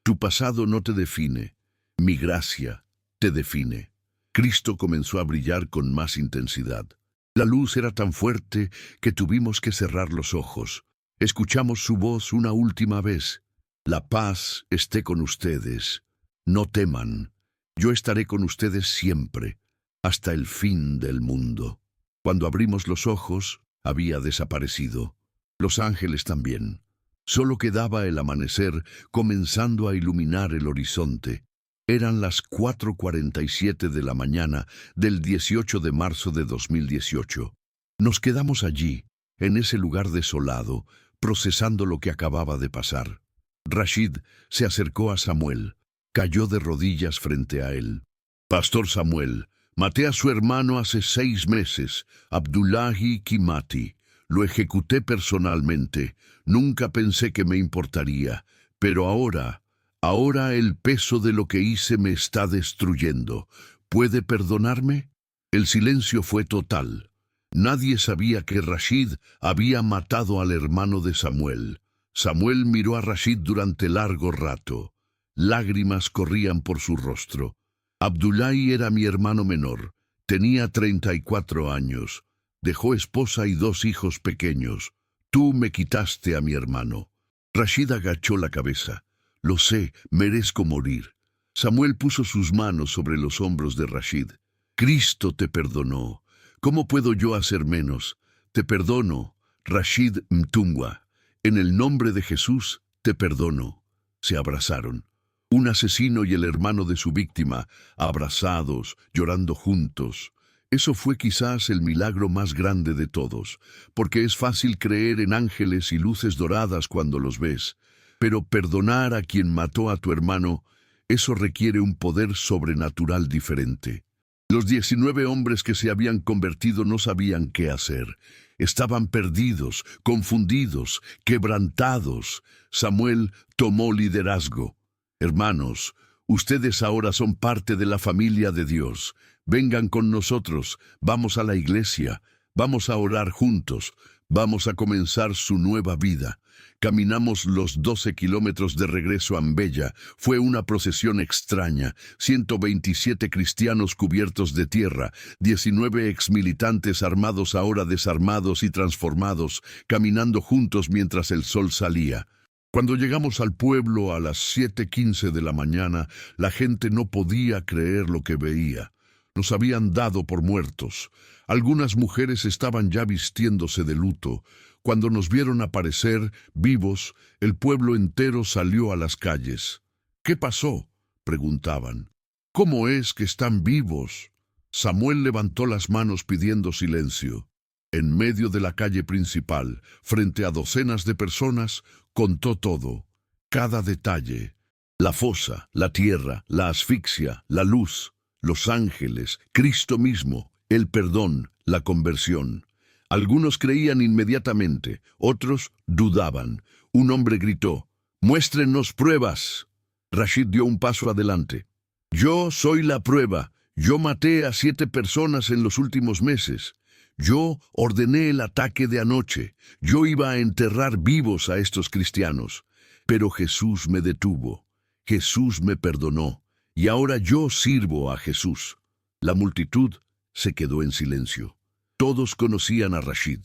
Tu pasado no te define. Mi gracia te define. Cristo comenzó a brillar con más intensidad. La luz era tan fuerte que tuvimos que cerrar los ojos. Escuchamos su voz una última vez. La paz esté con ustedes. No teman. Yo estaré con ustedes siempre, hasta el fin del mundo. Cuando abrimos los ojos, había desaparecido. Los ángeles también. Solo quedaba el amanecer comenzando a iluminar el horizonte. Eran las 4:47 de la mañana del 18 de marzo de 2018. Nos quedamos allí, en ese lugar desolado, procesando lo que acababa de pasar. Rashid se acercó a Samuel, cayó de rodillas frente a él. Pastor Samuel, maté a su hermano hace 6 meses, Abdullahi Kimati. Lo ejecuté personalmente. Nunca pensé que me importaría. Pero ahora el peso de lo que hice me está destruyendo. ¿Puede perdonarme? El silencio fue total. Nadie sabía que Rashid había matado al hermano de Samuel. Samuel miró a Rashid durante largo rato. Lágrimas corrían por su rostro. Abdullahi era mi hermano menor. Tenía 34 años. Dejó esposa y 2 hijos pequeños. Tú me quitaste a mi hermano. Rashid agachó la cabeza. Lo sé, merezco morir. Samuel puso sus manos sobre los hombros de Rashid. Cristo te perdonó. ¿Cómo puedo yo hacer menos? Te perdono, Rashid Mtungwa. En el nombre de Jesús, te perdono. Se abrazaron. Un asesino y el hermano de su víctima, abrazados, llorando juntos. Eso fue quizás el milagro más grande de todos, porque es fácil creer en ángeles y luces doradas cuando los ves. Pero perdonar a quien mató a tu hermano, eso requiere un poder sobrenatural diferente. Los 19 hombres que se habían convertido no sabían qué hacer. Estaban perdidos, confundidos, quebrantados. Samuel tomó liderazgo. Hermanos, ustedes ahora son parte de la familia de Dios. Vengan con nosotros, vamos a la iglesia, Vamos a orar juntos. Vamos a comenzar su nueva vida. Caminamos los 12 kilómetros de regreso a Ambella. Fue una procesión extraña. 127 cristianos cubiertos de tierra, 19 exmilitantes armados ahora desarmados y transformados, caminando juntos mientras el sol salía. Cuando llegamos al pueblo a las 7:15 de la mañana, la gente no podía creer lo que veía. Nos habían dado por muertos. Algunas mujeres estaban ya vistiéndose de luto. Cuando nos vieron aparecer, vivos, el pueblo entero salió a las calles. ¿Qué pasó?, preguntaban. ¿Cómo es que están vivos? Samuel levantó las manos pidiendo silencio. En medio de la calle principal, frente a docenas de personas, contó todo, cada detalle. La fosa, la tierra, la asfixia, la luz, los ángeles, Cristo mismo, el perdón, la conversión. Algunos creían inmediatamente, otros dudaban. Un hombre gritó, «¡Muéstrenos pruebas!». Rashid dio un paso adelante. «Yo soy la prueba. Yo maté a 7 personas en los últimos meses. Yo ordené el ataque de anoche. Yo iba a enterrar vivos a estos cristianos. Pero Jesús me detuvo. Jesús me perdonó. Y ahora yo sirvo a Jesús». La multitud se quedó en silencio. Todos conocían a Rashid.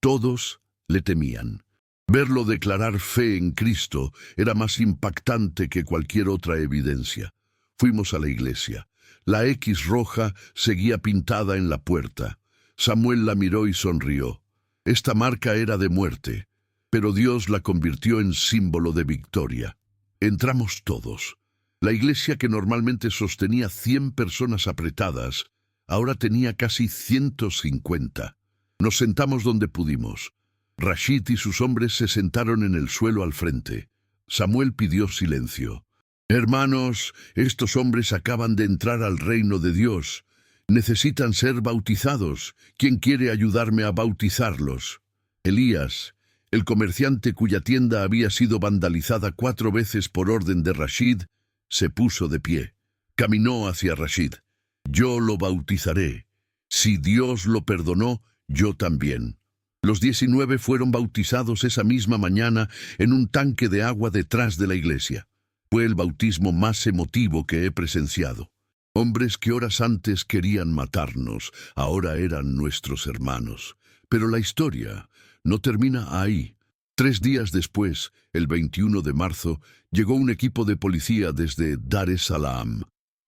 Todos le temían. Verlo declarar fe en Cristo era más impactante que cualquier otra evidencia. Fuimos a la iglesia. La X roja seguía pintada en la puerta. Samuel la miró y sonrió. Esta marca era de muerte, pero Dios la convirtió en símbolo de victoria. Entramos todos. La iglesia, que normalmente sostenía 100 personas apretadas, ahora tenía casi 150. Nos sentamos donde pudimos. Rashid y sus hombres se sentaron en el suelo al frente. Samuel pidió silencio. «Hermanos, estos hombres acaban de entrar al reino de Dios. Necesitan ser bautizados. ¿Quién quiere ayudarme a bautizarlos?». Elías, el comerciante cuya tienda había sido vandalizada 4 veces por orden de Rashid, se puso de pie. Caminó hacia Rashid. «Yo lo bautizaré. Si Dios lo perdonó, yo también». Los 19 fueron bautizados esa misma mañana en un tanque de agua detrás de la iglesia. Fue el bautismo más emotivo que he presenciado. Hombres que horas antes querían matarnos, ahora eran nuestros hermanos. Pero la historia no termina ahí. 3 días después, el 21 de marzo, llegó un equipo de policía desde Dar es Salaam.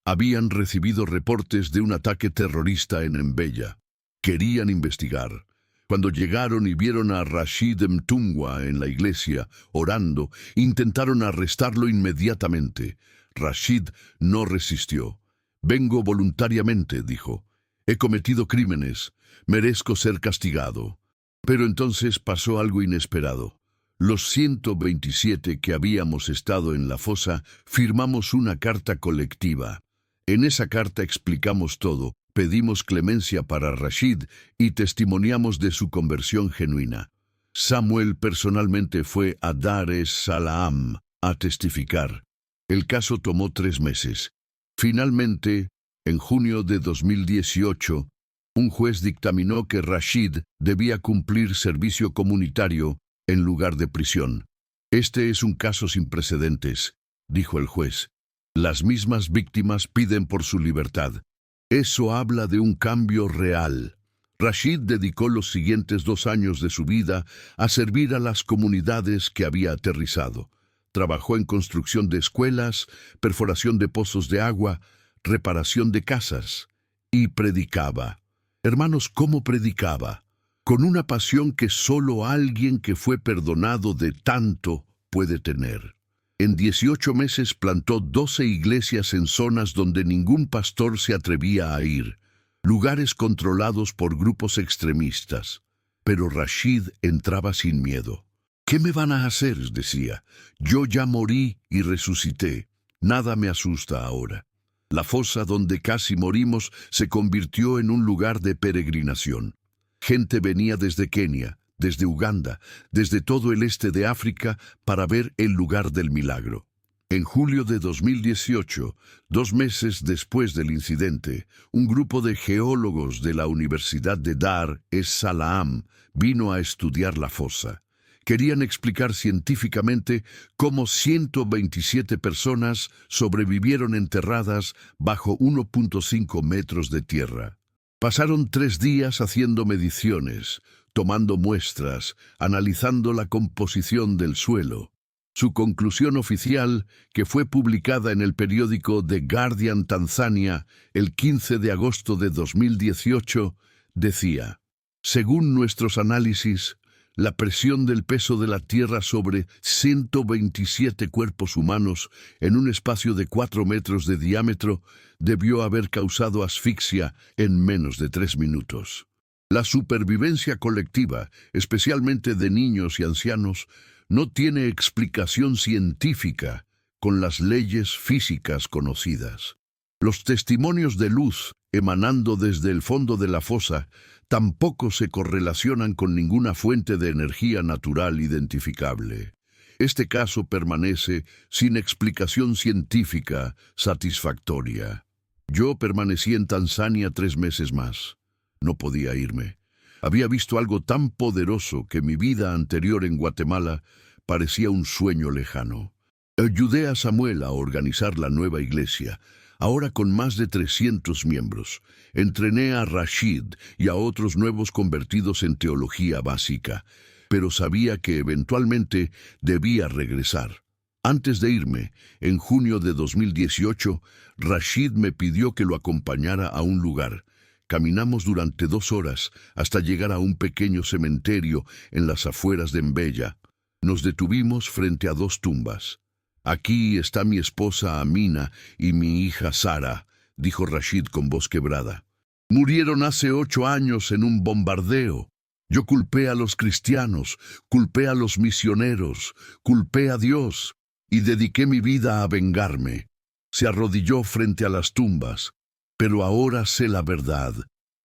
Habían recibido reportes de un ataque terrorista en Ambella. Querían investigar. Cuando llegaron y vieron a Rashid Mtungwa en la iglesia, orando, intentaron arrestarlo inmediatamente. Rashid no resistió. «Vengo voluntariamente», dijo. «He cometido crímenes. Merezco ser castigado». Pero entonces pasó algo inesperado. Los 127 que habíamos estado en la fosa firmamos una carta colectiva. En esa carta explicamos todo. Pedimos clemencia para Rashid y testimoniamos de su conversión genuina. Samuel personalmente fue a Dar es Salaam a testificar. El caso tomó 3 meses. Finalmente, en junio de 2018, un juez dictaminó que Rashid debía cumplir servicio comunitario en lugar de prisión. «Este es un caso sin precedentes», dijo el juez. «Las mismas víctimas piden por su libertad». Eso habla de un cambio real. Rashid dedicó los siguientes 2 años de su vida a servir a las comunidades que había aterrizado. Trabajó en construcción de escuelas, perforación de pozos de agua, reparación de casas. Y predicaba. Hermanos, ¿cómo predicaba? Con una pasión que solo alguien que fue perdonado de tanto puede tener. En 18 meses plantó 12 iglesias en zonas donde ningún pastor se atrevía a ir, lugares controlados por grupos extremistas. Pero Rashid entraba sin miedo. «¿Qué me van a hacer?», decía. «Yo ya morí y resucité. Nada me asusta ahora». La fosa donde casi morimos se convirtió en un lugar de peregrinación. Gente venía desde Kenia, desde Uganda, desde todo el este de África para ver el lugar del milagro. En julio de 2018, 2 meses después del incidente, un grupo de geólogos de la Universidad de Dar es Salaam vino a estudiar la fosa. Querían explicar científicamente cómo 127 personas sobrevivieron enterradas bajo 1.5 metros de tierra. Pasaron 3 días haciendo mediciones, tomando muestras, analizando la composición del suelo. Su conclusión oficial, que fue publicada en el periódico The Guardian Tanzania el 15 de agosto de 2018, decía: según nuestros análisis, la presión del peso de la Tierra sobre 127 cuerpos humanos en un espacio de 4 metros de diámetro debió haber causado asfixia en menos de 3 minutos. La supervivencia colectiva, especialmente de niños y ancianos, no tiene explicación científica con las leyes físicas conocidas. Los testimonios de luz emanando desde el fondo de la fosa tampoco se correlacionan con ninguna fuente de energía natural identificable. Este caso permanece sin explicación científica satisfactoria. Yo permanecí en Tanzania 3 meses más. No podía irme. Había visto algo tan poderoso que mi vida anterior en Guatemala parecía un sueño lejano. Ayudé a Samuel a organizar la nueva iglesia, ahora con más de 300 miembros. Entrené a Rashid y a otros nuevos convertidos en teología básica, pero sabía que eventualmente debía regresar. Antes de irme, en junio de 2018, Rashid me pidió que lo acompañara a un lugar. Caminamos durante 2 horas hasta llegar a un pequeño cementerio en las afueras de Mbeya. Nos detuvimos frente a 2 tumbas. Aquí está mi esposa Amina y mi hija Sara, dijo Rashid con voz quebrada. Murieron hace 8 años en un bombardeo. Yo culpé a los cristianos, culpé a los misioneros, culpé a Dios y dediqué mi vida a vengarme. Se arrodilló frente a las tumbas. Pero ahora sé la verdad.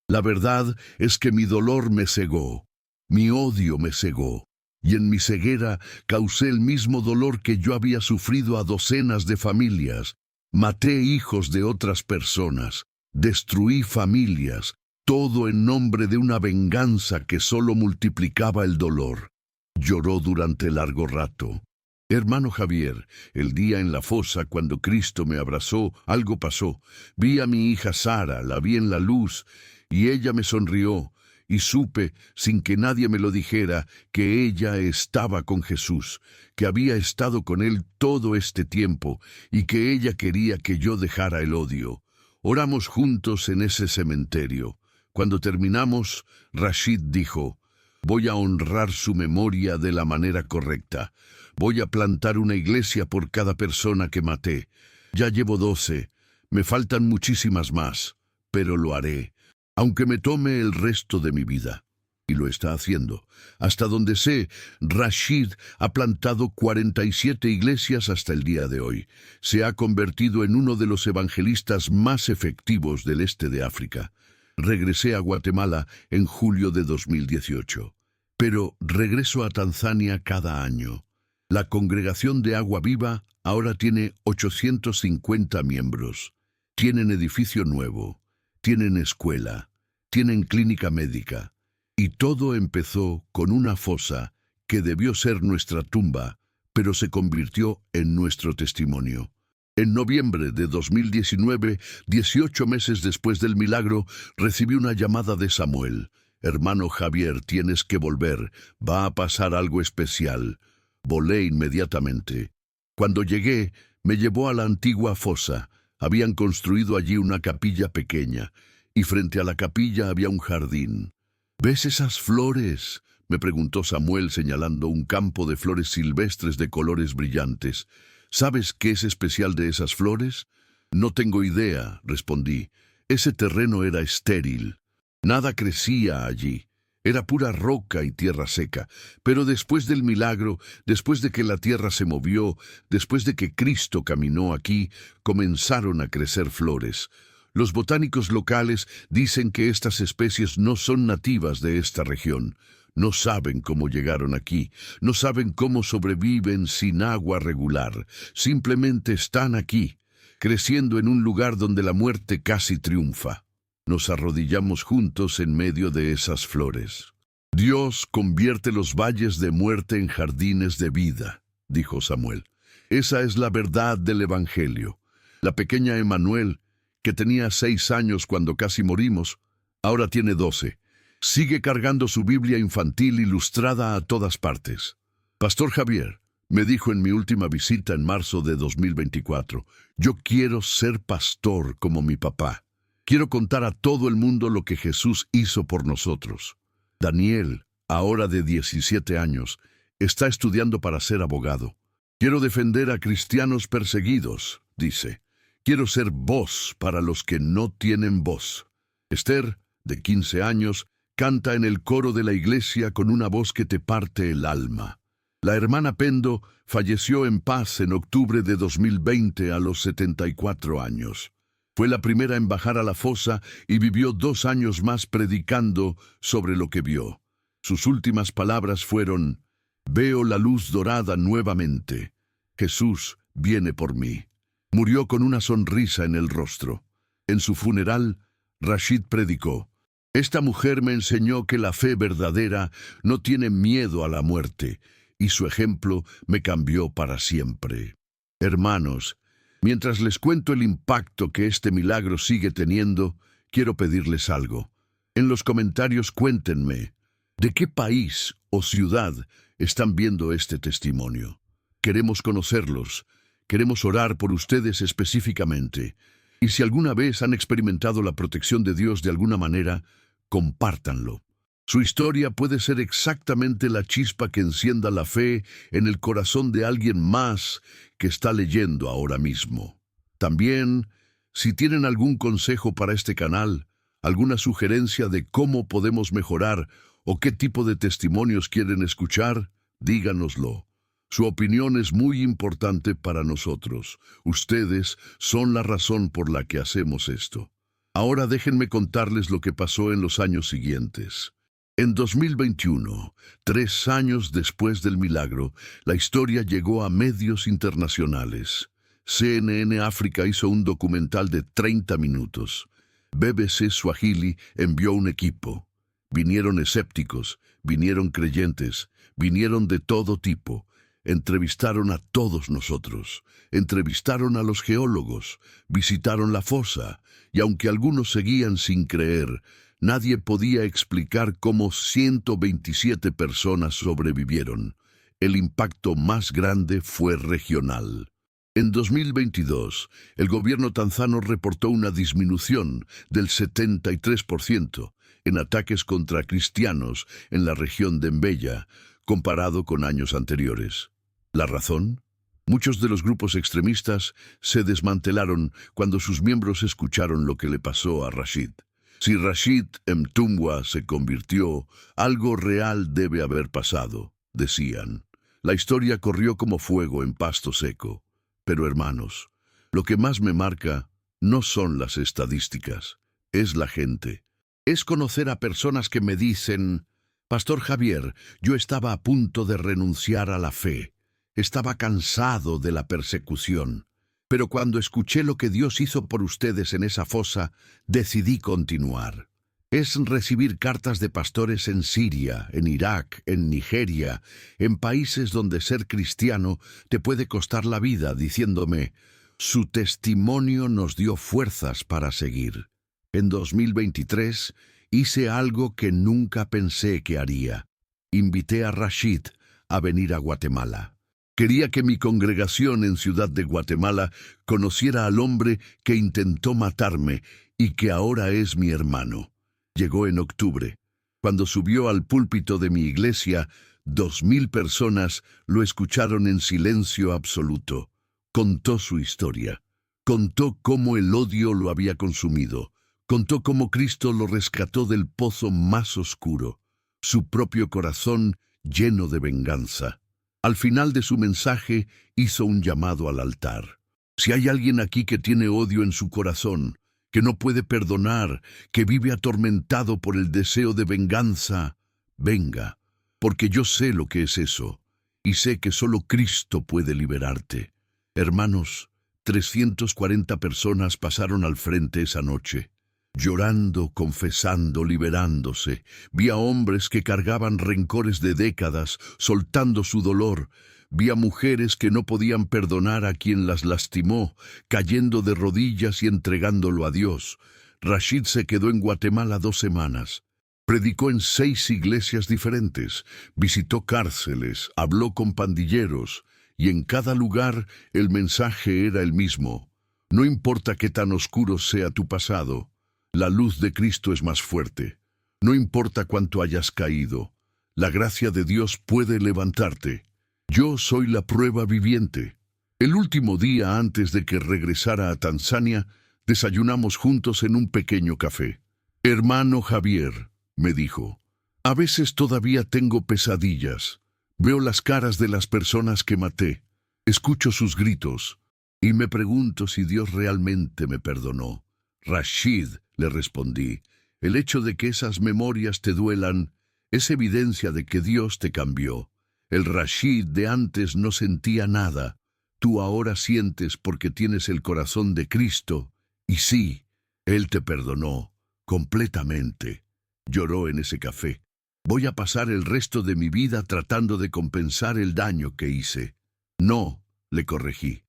La verdad es que mi dolor me cegó, mi odio me cegó, y en mi ceguera causé el mismo dolor que yo había sufrido a docenas de familias. Maté hijos de otras personas, destruí familias, todo en nombre de una venganza que solo multiplicaba el dolor. Lloró durante largo rato. Hermano Javier, el día en la fosa cuando Cristo me abrazó, algo pasó. Vi a mi hija Sara, la vi en la luz, y ella me sonrió, y supe, sin que nadie me lo dijera, que ella estaba con Jesús, que había estado con Él todo este tiempo, y que ella quería que yo dejara el odio. Oramos juntos en ese cementerio. Cuando terminamos, Rashid dijo: voy a honrar su memoria de la manera correcta. Voy a plantar una iglesia por cada persona que maté. Ya llevo 12. Me faltan muchísimas más, pero lo haré, aunque me tome el resto de mi vida. Y lo está haciendo. Hasta donde sé, Rashid ha plantado 47 iglesias hasta el día de hoy. Se ha convertido en uno de los evangelistas más efectivos del este de África. Regresé a Guatemala en julio de 2018. Pero regreso a Tanzania cada año. La Congregación de Agua Viva ahora tiene 850 miembros. Tienen edificio nuevo, tienen escuela, tienen clínica médica. Y todo empezó con una fosa que debió ser nuestra tumba, pero se convirtió en nuestro testimonio. En noviembre de 2019, 18 meses después del milagro, recibí una llamada de Samuel. Hermano Javier, tienes que volver, va a pasar algo especial. Volé inmediatamente. Cuando llegué, me llevó a la antigua fosa. Habían construido allí una capilla pequeña, y frente a la capilla había un jardín. ¿Ves esas flores?, me preguntó Samuel señalando un campo de flores silvestres de colores brillantes. ¿Sabes qué es especial de esas flores? No tengo idea, respondí. Ese terreno era estéril. Nada crecía allí. Era pura roca y tierra seca. Pero después del milagro, después de que la tierra se movió, después de que Cristo caminó aquí, comenzaron a crecer flores. Los botánicos locales dicen que estas especies no son nativas de esta región. No saben cómo llegaron aquí, no saben cómo sobreviven sin agua regular. Simplemente están aquí, creciendo en un lugar donde la muerte casi triunfa. Nos arrodillamos juntos en medio de esas flores. Dios convierte los valles de muerte en jardines de vida, dijo Samuel. Esa es la verdad del Evangelio. La pequeña Emanuel, que tenía 6 años cuando casi morimos, ahora tiene 12. Sigue cargando su Biblia infantil ilustrada a todas partes. Pastor Javier me dijo en mi última visita en marzo de 2024, yo quiero ser pastor como mi papá. Quiero contar a todo el mundo lo que Jesús hizo por nosotros. Daniel, ahora de 17 años, está estudiando para ser abogado. Quiero defender a cristianos perseguidos, dice. Quiero ser voz para los que no tienen voz. Esther, de 15 años, canta en el coro de la iglesia con una voz que te parte el alma. La hermana Pendo falleció en paz en octubre de 2020 a los 74 años. Fue la primera en bajar a la fosa y vivió 2 años más predicando sobre lo que vio. Sus últimas palabras fueron, «Veo la luz dorada nuevamente. Jesús viene por mí». Murió con una sonrisa en el rostro. En su funeral, Rashid predicó, «Esta mujer me enseñó que la fe verdadera no tiene miedo a la muerte, y su ejemplo me cambió para siempre». Hermanos, mientras les cuento el impacto que este milagro sigue teniendo, quiero pedirles algo. En los comentarios cuéntenme, ¿de qué país o ciudad están viendo este testimonio? Queremos conocerlos, queremos orar por ustedes específicamente. Y si alguna vez han experimentado la protección de Dios de alguna manera, compártanlo. Su historia puede ser exactamente la chispa que encienda la fe en el corazón de alguien más que está leyendo ahora mismo. También, si tienen algún consejo para este canal, alguna sugerencia de cómo podemos mejorar o qué tipo de testimonios quieren escuchar, díganoslo. Su opinión es muy importante para nosotros. Ustedes son la razón por la que hacemos esto. Ahora déjenme contarles lo que pasó en los años siguientes. En 2021, 3 años después del milagro, la historia llegó a medios internacionales. CNN África hizo un documental de 30 minutos. BBC Swahili envió un equipo. Vinieron escépticos, vinieron creyentes, vinieron de todo tipo. Entrevistaron a todos nosotros, entrevistaron a los geólogos, visitaron la fosa, y aunque algunos seguían sin creer, nadie podía explicar cómo 127 personas sobrevivieron. El impacto más grande fue regional. En 2022, el gobierno tanzano reportó una disminución del 73% en ataques contra cristianos en la región de Mbeya, comparado con años anteriores. ¿La razón? Muchos de los grupos extremistas se desmantelaron cuando sus miembros escucharon lo que le pasó a Rashid. Si Rashid Mtumwa se convirtió, algo real debe haber pasado, decían. La historia corrió como fuego en pasto seco. Pero hermanos, lo que más me marca no son las estadísticas, es la gente. Es conocer a personas que me dicen, «Pastor Javier, yo estaba a punto de renunciar a la fe. Estaba cansado de la persecución. Pero cuando escuché lo que Dios hizo por ustedes en esa fosa, decidí continuar». Es recibir cartas de pastores en Siria, en Irak, en Nigeria, en países donde ser cristiano te puede costar la vida, diciéndome, «Su testimonio nos dio fuerzas para seguir». En 2023 hice algo que nunca pensé que haría. Invité a Rashid a venir a Guatemala. Quería que mi congregación en Ciudad de Guatemala conociera al hombre que intentó matarme y que ahora es mi hermano. Llegó en octubre. Cuando subió al púlpito de mi iglesia, 2,000 personas lo escucharon en silencio absoluto. Contó su historia. Contó cómo el odio lo había consumido. Contó cómo Cristo lo rescató del pozo más oscuro. Su propio corazón lleno de venganza. Al final de su mensaje hizo un llamado al altar. Si hay alguien aquí que tiene odio en su corazón, que no puede perdonar, que vive atormentado por el deseo de venganza, venga, porque yo sé lo que es eso, y sé que solo Cristo puede liberarte. Hermanos, 340 personas pasaron al frente esa noche, llorando, confesando, liberándose. Vi a hombres que cargaban rencores de décadas, soltando su dolor. Vi a mujeres que no podían perdonar a quien las lastimó, cayendo de rodillas y entregándolo a Dios. Rashid se quedó en Guatemala 2 semanas. Predicó en 6 iglesias diferentes, visitó cárceles, habló con pandilleros, y en cada lugar el mensaje era el mismo. No importa qué tan oscuro sea tu pasado, la luz de Cristo es más fuerte. No importa cuánto hayas caído, la gracia de Dios puede levantarte. Yo soy la prueba viviente. El último día antes de que regresara a Tanzania, desayunamos juntos en un pequeño café. Hermano Javier, me dijo, a veces todavía tengo pesadillas. Veo las caras de las personas que maté, escucho sus gritos, y me pregunto si Dios realmente me perdonó. Rashid, le respondí, el hecho de que esas memorias te duelan es evidencia de que Dios te cambió. El Rashid de antes no sentía nada. Tú ahora sientes porque tienes el corazón de Cristo. Y sí, Él te perdonó completamente. Lloró en ese café. Voy a pasar el resto de mi vida tratando de compensar el daño que hice. No, le corregí.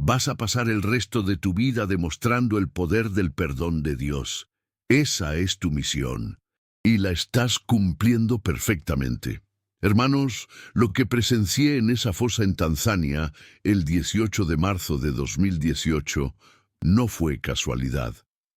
Vas a pasar el resto de tu vida demostrando el poder del perdón de Dios. Esa es tu misión. Y la estás cumpliendo perfectamente. Hermanos, lo que presencié en esa fosa en Tanzania el 18 de marzo de 2018 no fue casualidad.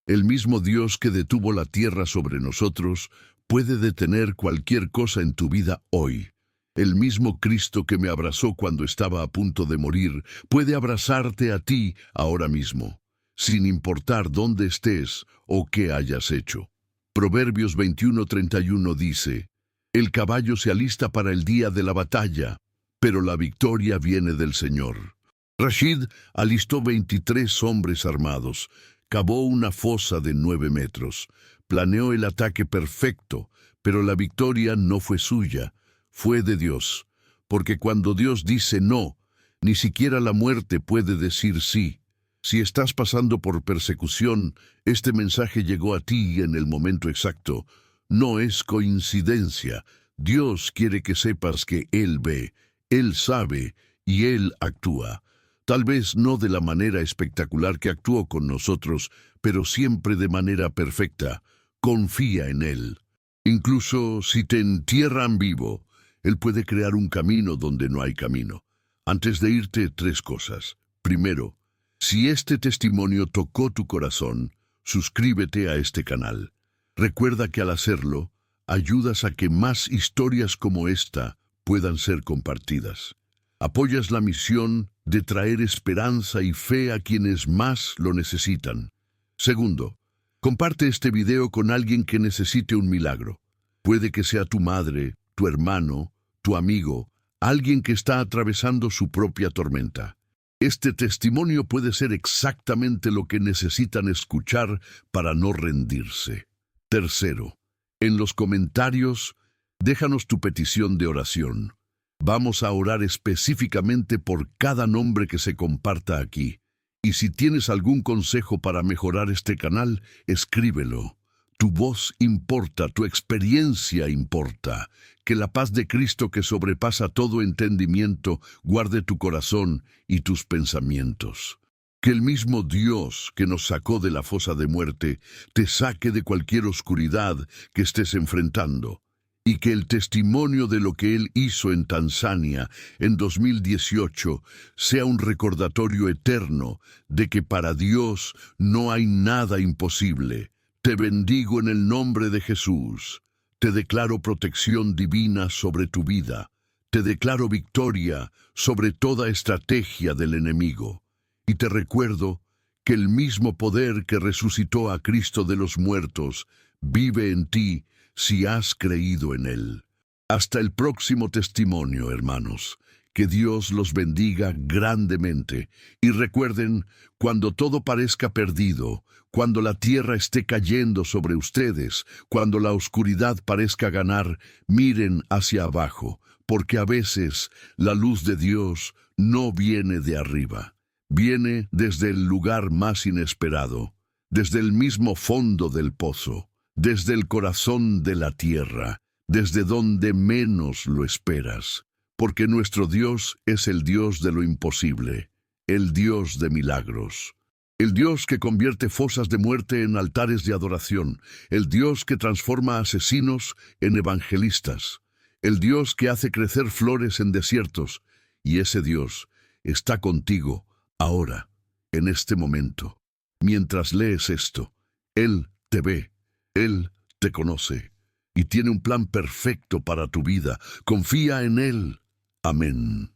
El mismo Dios que detuvo la tierra sobre nosotros puede detener cualquier cosa en tu vida hoy. El mismo Cristo que me abrazó cuando estaba a punto de morir puede abrazarte a ti ahora mismo, sin importar dónde estés o qué hayas hecho. Proverbios 21:31 dice, el caballo se alista para el día de la batalla, pero la victoria viene del Señor. Rashid alistó 23 hombres armados, cavó una fosa de 9 metros, planeó el ataque perfecto, pero la victoria no fue suya, fue de Dios, porque cuando Dios dice no, ni siquiera la muerte puede decir sí. Si estás pasando por persecución, este mensaje llegó a ti en el momento exacto. No es coincidencia. Dios quiere que sepas que Él ve, Él sabe y Él actúa. Tal vez no de la manera espectacular que actuó con nosotros, pero siempre de manera perfecta. Confía en Él. Incluso si te entierran vivo, Él puede crear un camino donde no hay camino. Antes de irte, 3 cosas. Primero, si este testimonio tocó tu corazón, suscríbete a este canal. Recuerda que al hacerlo, ayudas a que más historias como esta puedan ser compartidas. Apoyas la misión de traer esperanza y fe a quienes más lo necesitan. Segundo, comparte este video con alguien que necesite un milagro. Puede que sea tu madre, tu hermano, tu amigo, alguien que está atravesando su propia tormenta. Este testimonio puede ser exactamente lo que necesitan escuchar para no rendirse. Tercero, en los comentarios, déjanos tu petición de oración. Vamos a orar específicamente por cada nombre que se comparta aquí. Y si tienes algún consejo para mejorar este canal, escríbelo. Tu voz importa, tu experiencia importa. Que la paz de Cristo que sobrepasa todo entendimiento guarde tu corazón y tus pensamientos. Que el mismo Dios que nos sacó de la fosa de muerte te saque de cualquier oscuridad que estés enfrentando. Y que el testimonio de lo que Él hizo en Tanzania en 2018 sea un recordatorio eterno de que para Dios no hay nada imposible. Te bendigo en el nombre de Jesús. Te declaro protección divina sobre tu vida. Te declaro victoria sobre toda estrategia del enemigo. Y te recuerdo que el mismo poder que resucitó a Cristo de los muertos vive en ti si has creído en Él. Hasta el próximo testimonio, hermanos. Que Dios los bendiga grandemente. Y recuerden, cuando todo parezca perdido, cuando la tierra esté cayendo sobre ustedes, cuando la oscuridad parezca ganar, miren hacia abajo, porque a veces la luz de Dios no viene de arriba. Viene desde el lugar más inesperado, desde el mismo fondo del pozo, desde el corazón de la tierra, desde donde menos lo esperas. Porque nuestro Dios es el Dios de lo imposible, el Dios de milagros. El Dios que convierte fosas de muerte en altares de adoración, el Dios que transforma asesinos en evangelistas, el Dios que hace crecer flores en desiertos, y ese Dios está contigo ahora, en este momento. Mientras lees esto, Él te ve, Él te conoce, y tiene un plan perfecto para tu vida. Confía en Él. Amén.